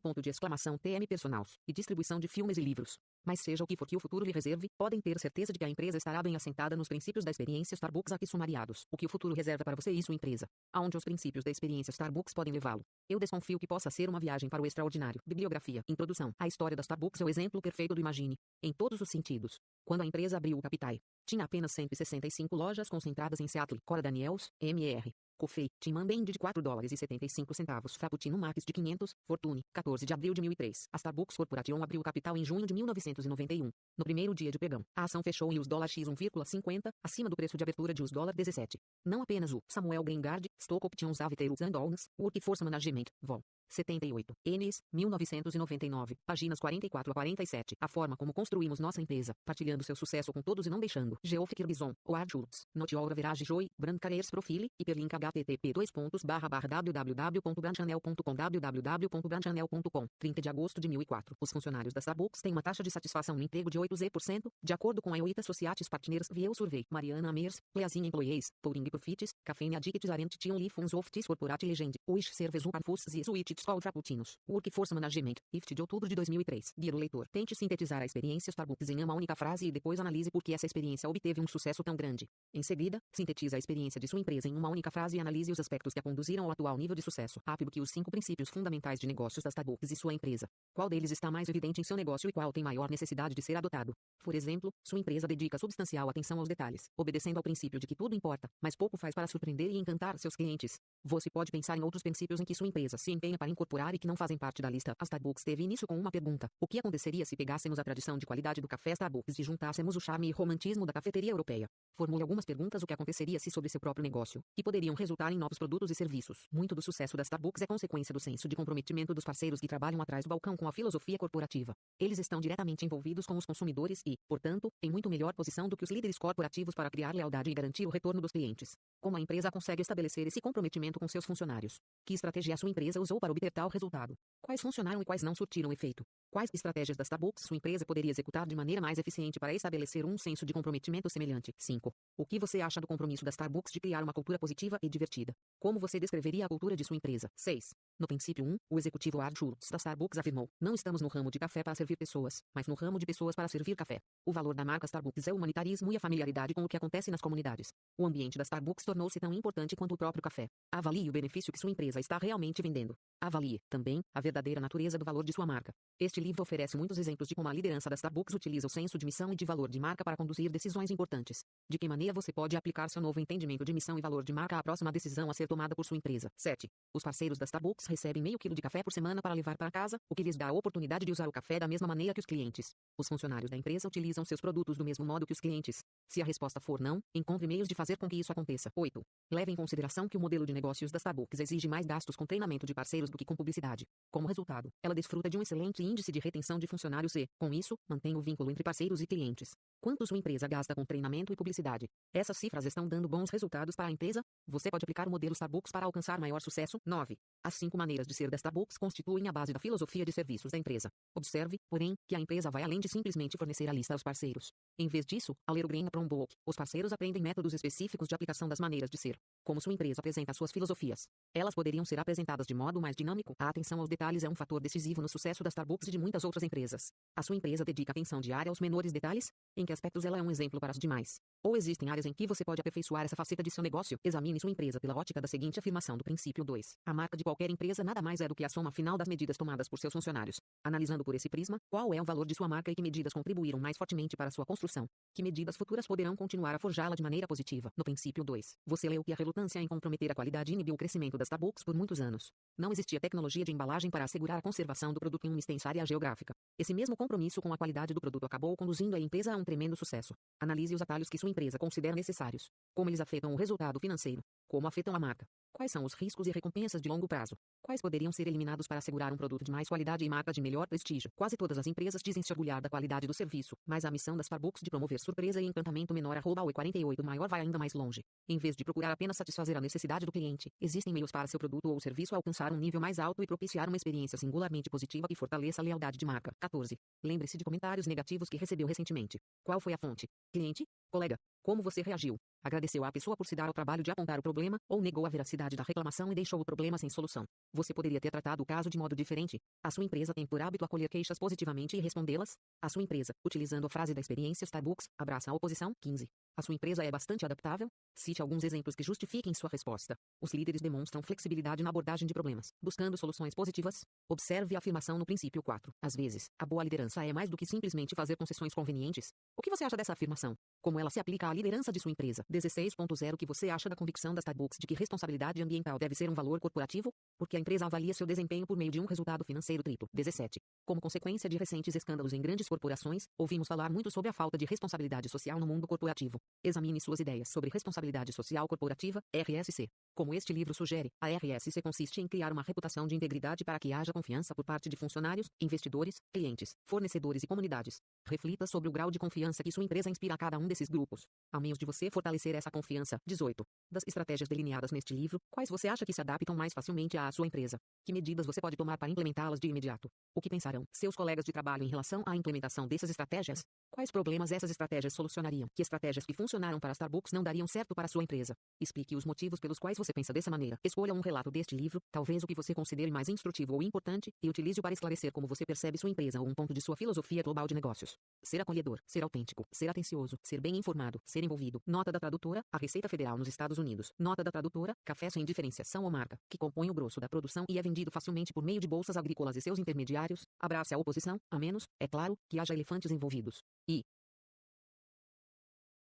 S1: !TM Personals, e distribuição de filmes e livros. Mas seja o que for que o futuro lhe reserve, podem ter certeza de que a empresa estará bem assentada nos princípios da experiência Starbucks aqui sumariados. O que o futuro reserva para você e sua empresa? Aonde os princípios da experiência Starbucks podem levá-lo? Eu desconfio que possa ser uma viagem para o extraordinário. Bibliografia. Introdução. A história da Starbucks é o exemplo perfeito do Imagine. Em todos os sentidos. Quando a empresa abriu o capital, tinha apenas 165 lojas concentradas em Seattle, Cora Daniels, MR. Coffee, Tim Bend de $4,75, Frappuccino Max de 500, Fortune, 14 de abril de 2003. A Starbucks Corporation abriu capital em junho de 1991. No primeiro dia de pregão, a ação fechou em US$ X 1,50, acima do preço de abertura de US$ 17. Não apenas o Samuel Greengard, Stock Options Avatars and Owns, Workforce Management, Vol. 78. Enes, 1999. Páginas 44 a 47. A forma como construímos nossa empresa, partilhando seu sucesso com todos e não deixando. Geoff Kirbison, Howard Schultz, Not Your Average Joy, Brand Careers Profile, Hiperlink http://www.brandchannel.com 30 de agosto de 2004. Os funcionários da Starbucks têm uma taxa de satisfação no emprego de 8%, de acordo com a Eoita Associates Partners View Survey. Mariana Amers, Pleasing Employees, Pouring Profits, Caffeine Addicts Aren't Only Funds of This Corporate Legend, Wish Service Upfus e Switch Call Frappuccinos. Workforce Management, IFT de outubro de 2003. Guia do leitor. Tente sintetizar a experiência Starbucks em uma única frase e depois analise por que essa experiência obteve um sucesso tão grande. Em seguida, sintetize a experiência de sua empresa em uma única frase e analise os aspectos que a conduziram ao atual nível de sucesso. Rápido que os 5 princípios fundamentais de negócios da Starbucks e sua empresa. Qual deles está mais evidente em seu negócio e qual tem maior necessidade de ser adotado? Por exemplo, sua empresa dedica substancial atenção aos detalhes, obedecendo ao princípio de que tudo importa, mas pouco faz para surpreender e encantar seus clientes. Você pode pensar em outros princípios em que sua empresa se empenha para incorporar e que não fazem parte da lista. A Starbucks teve início com uma pergunta: o que aconteceria se pegássemos a tradição de qualidade do café Starbucks e juntássemos o charme e romantismo da cafeteria europeia? Formule algumas perguntas: o que aconteceria se sobre seu próprio negócio, que poderiam resultar em novos produtos e serviços. Muito do sucesso da Starbucks é consequência do senso de comprometimento dos parceiros que trabalham atrás do balcão com a filosofia corporativa. Eles estão diretamente envolvidos com os consumidores e, portanto, em muito melhor posição do que os líderes corporativos para criar lealdade e garantir o retorno dos clientes. Como a empresa consegue estabelecer esse comprometimento com seus funcionários? Que estratégia a sua empresa usou para obter tal resultado? Quais funcionaram e quais não surtiram efeito? Quais estratégias da Starbucks sua empresa poderia executar de maneira mais eficiente para estabelecer um senso de comprometimento semelhante? 5. O que você acha do compromisso da Starbucks de criar uma cultura positiva e divertida? Como você descreveria a cultura de sua empresa? 6. No princípio 1, o executivo Howard Schultz da Starbucks afirmou: não estamos no ramo de café para servir pessoas, mas no ramo de pessoas para servir café. O valor da marca Starbucks é o humanitarismo e a familiaridade com o que acontece nas comunidades. O ambiente da Starbucks tornou-se tão importante quanto o próprio café. Avalie o benefício que sua empresa está realmente vendendo. Avalie, também, a verdadeira natureza do valor de sua marca. Este livro oferece muitos exemplos de como a liderança da Starbucks utiliza o senso de missão e de valor de marca para conduzir decisões importantes. De que maneira você pode aplicar seu novo entendimento de missão e valor de marca à próxima decisão a ser tomada por sua empresa. 7. Os parceiros da Starbucks recebem meio quilo de café por semana para levar para casa, o que lhes dá a oportunidade de usar o café da mesma maneira que os clientes. Os funcionários da empresa utilizam seus produtos do mesmo modo que os clientes. Se a resposta for não, encontre meios de fazer com que isso aconteça. 8. Leve em consideração que o modelo de negócios da Starbucks exige mais gastos com treinamento de parceiros do que com publicidade. Como resultado, ela desfruta de um excelente índice de retenção de funcionários e, com isso, mantém o vínculo entre parceiros e clientes. Quanto sua empresa gasta com treinamento e publicidade? Essas cifras estão dando bons resultados para a empresa? Você pode aplicar o modelo Starbucks para alcançar maior sucesso. 9. As 5 maneiras de ser da Starbucks constituem a base da filosofia de serviços da empresa. Observe, porém, que a empresa vai além de simplesmente fornecer a lista aos parceiros. Em vez disso, ao ler o Green Apron Book, os parceiros aprendem métodos específicos de aplicação das maneiras de ser. Como sua empresa apresenta suas filosofias. Elas poderiam ser apresentadas de modo mais dinâmico. A atenção aos detalhes é um fator decisivo no sucesso da Starbucks e de muitas outras empresas. A sua empresa dedica atenção diária aos menores detalhes? Em que aspectos ela é um exemplo para as demais? Ou existem áreas em que você pode aperfeiçoar essa faceta de seu negócio? Examine sua empresa pela ótica da seguinte afirmação do princípio 2. A marca de qualquer empresa nada mais é do que a soma final das medidas tomadas por seus funcionários. Analisando por esse prisma, qual é o valor de sua marca e que medidas contribuíram mais fortemente para sua construção? Que medidas futuras poderão continuar a forjá-la de maneira positiva? No princípio 2, você leu que a relutância em comprometer a qualidade inibiu o crescimento da Starbucks por muitos anos. Não existia tecnologia de embalagem para assegurar a conservação do produto em uma extensa área geográfica. Esse mesmo compromisso com a qualidade do produto acabou conduzindo a empresa a um tremendo sucesso. Analise os atalhos que sua empresa considera necessários. Como eles afetam o resultado financeiro. Como afetam a marca. Quais são os riscos e recompensas de longo prazo? Quais poderiam ser eliminados para assegurar um produto de mais qualidade e marca de melhor prestígio? Quase todas as empresas dizem se orgulhar da qualidade do serviço, mas a missão da Starbucks de promover surpresa e encantamento menor @ o E48 maior vai ainda mais longe. Em vez de procurar apenas satisfazer a necessidade do cliente, existem meios para seu produto ou serviço alcançar um nível mais alto e propiciar uma experiência singularmente positiva que fortaleça a lealdade de marca. 14. Lembre-se de comentários negativos que recebeu recentemente. Qual foi a fonte? Cliente? Colega? Como você reagiu? Agradeceu à pessoa por se dar ao trabalho de apontar o problema, ou negou a veracidade da reclamação e deixou o problema sem solução? Você poderia ter tratado o caso de modo diferente. A sua empresa tem por hábito acolher queixas positivamente e respondê-las? A sua empresa, utilizando a frase da experiência Starbucks, abraça a oposição? 15. A sua empresa é bastante adaptável? Cite alguns exemplos que justifiquem sua resposta. Os líderes demonstram flexibilidade na abordagem de problemas, buscando soluções positivas. Observe a afirmação no princípio 4. Às vezes, a boa liderança é mais do que simplesmente fazer concessões convenientes. O que você acha dessa afirmação? Como ela se aplica à liderança de sua empresa? 16.0 O que você acha da convicção da Starbucks de que responsabilidade ambiental deve ser um valor corporativo? Porque a empresa avalia seu desempenho por meio de um resultado financeiro triplo. 17. Como consequência de recentes escândalos em grandes corporações, ouvimos falar muito sobre a falta de responsabilidade social no mundo corporativo. Examine suas ideias sobre responsabilidade social corporativa, RSC. Como este livro sugere, a RSC consiste em criar uma reputação de integridade para que haja confiança por parte de funcionários, investidores, clientes, fornecedores e comunidades. Reflita sobre o grau de confiança que sua empresa inspira a cada um desses grupos. A meios de você fortalecer essa confiança. 18. Das estratégias delineadas neste livro, quais você acha que se adaptam mais facilmente à sua empresa? Que medidas você pode tomar para implementá-las de imediato? O que pensarão seus colegas de trabalho em relação à implementação dessas estratégias? Quais problemas essas estratégias solucionariam? Que estratégias que funcionaram para a Starbucks não dariam certo para a sua empresa? Explique os motivos pelos quais você pensa dessa maneira. Escolha um relato deste livro, talvez o que você considere mais instrutivo ou importante, e utilize-o para esclarecer como você percebe sua empresa ou um ponto de sua filosofia global de negócios. Ser acolhedor, ser autêntico, ser atencioso, ser bem informado, ser envolvido. Nota da tradutora, a Receita Federal nos Estados Unidos. Nota da tradutora, café sem diferenciação ou marca, que compõe o grosso da produção e é vendido facilmente por meio de bolsas agrícolas e seus intermediários. Abrace a oposição, a menos, é claro, que haja elefantes envolvidos. E,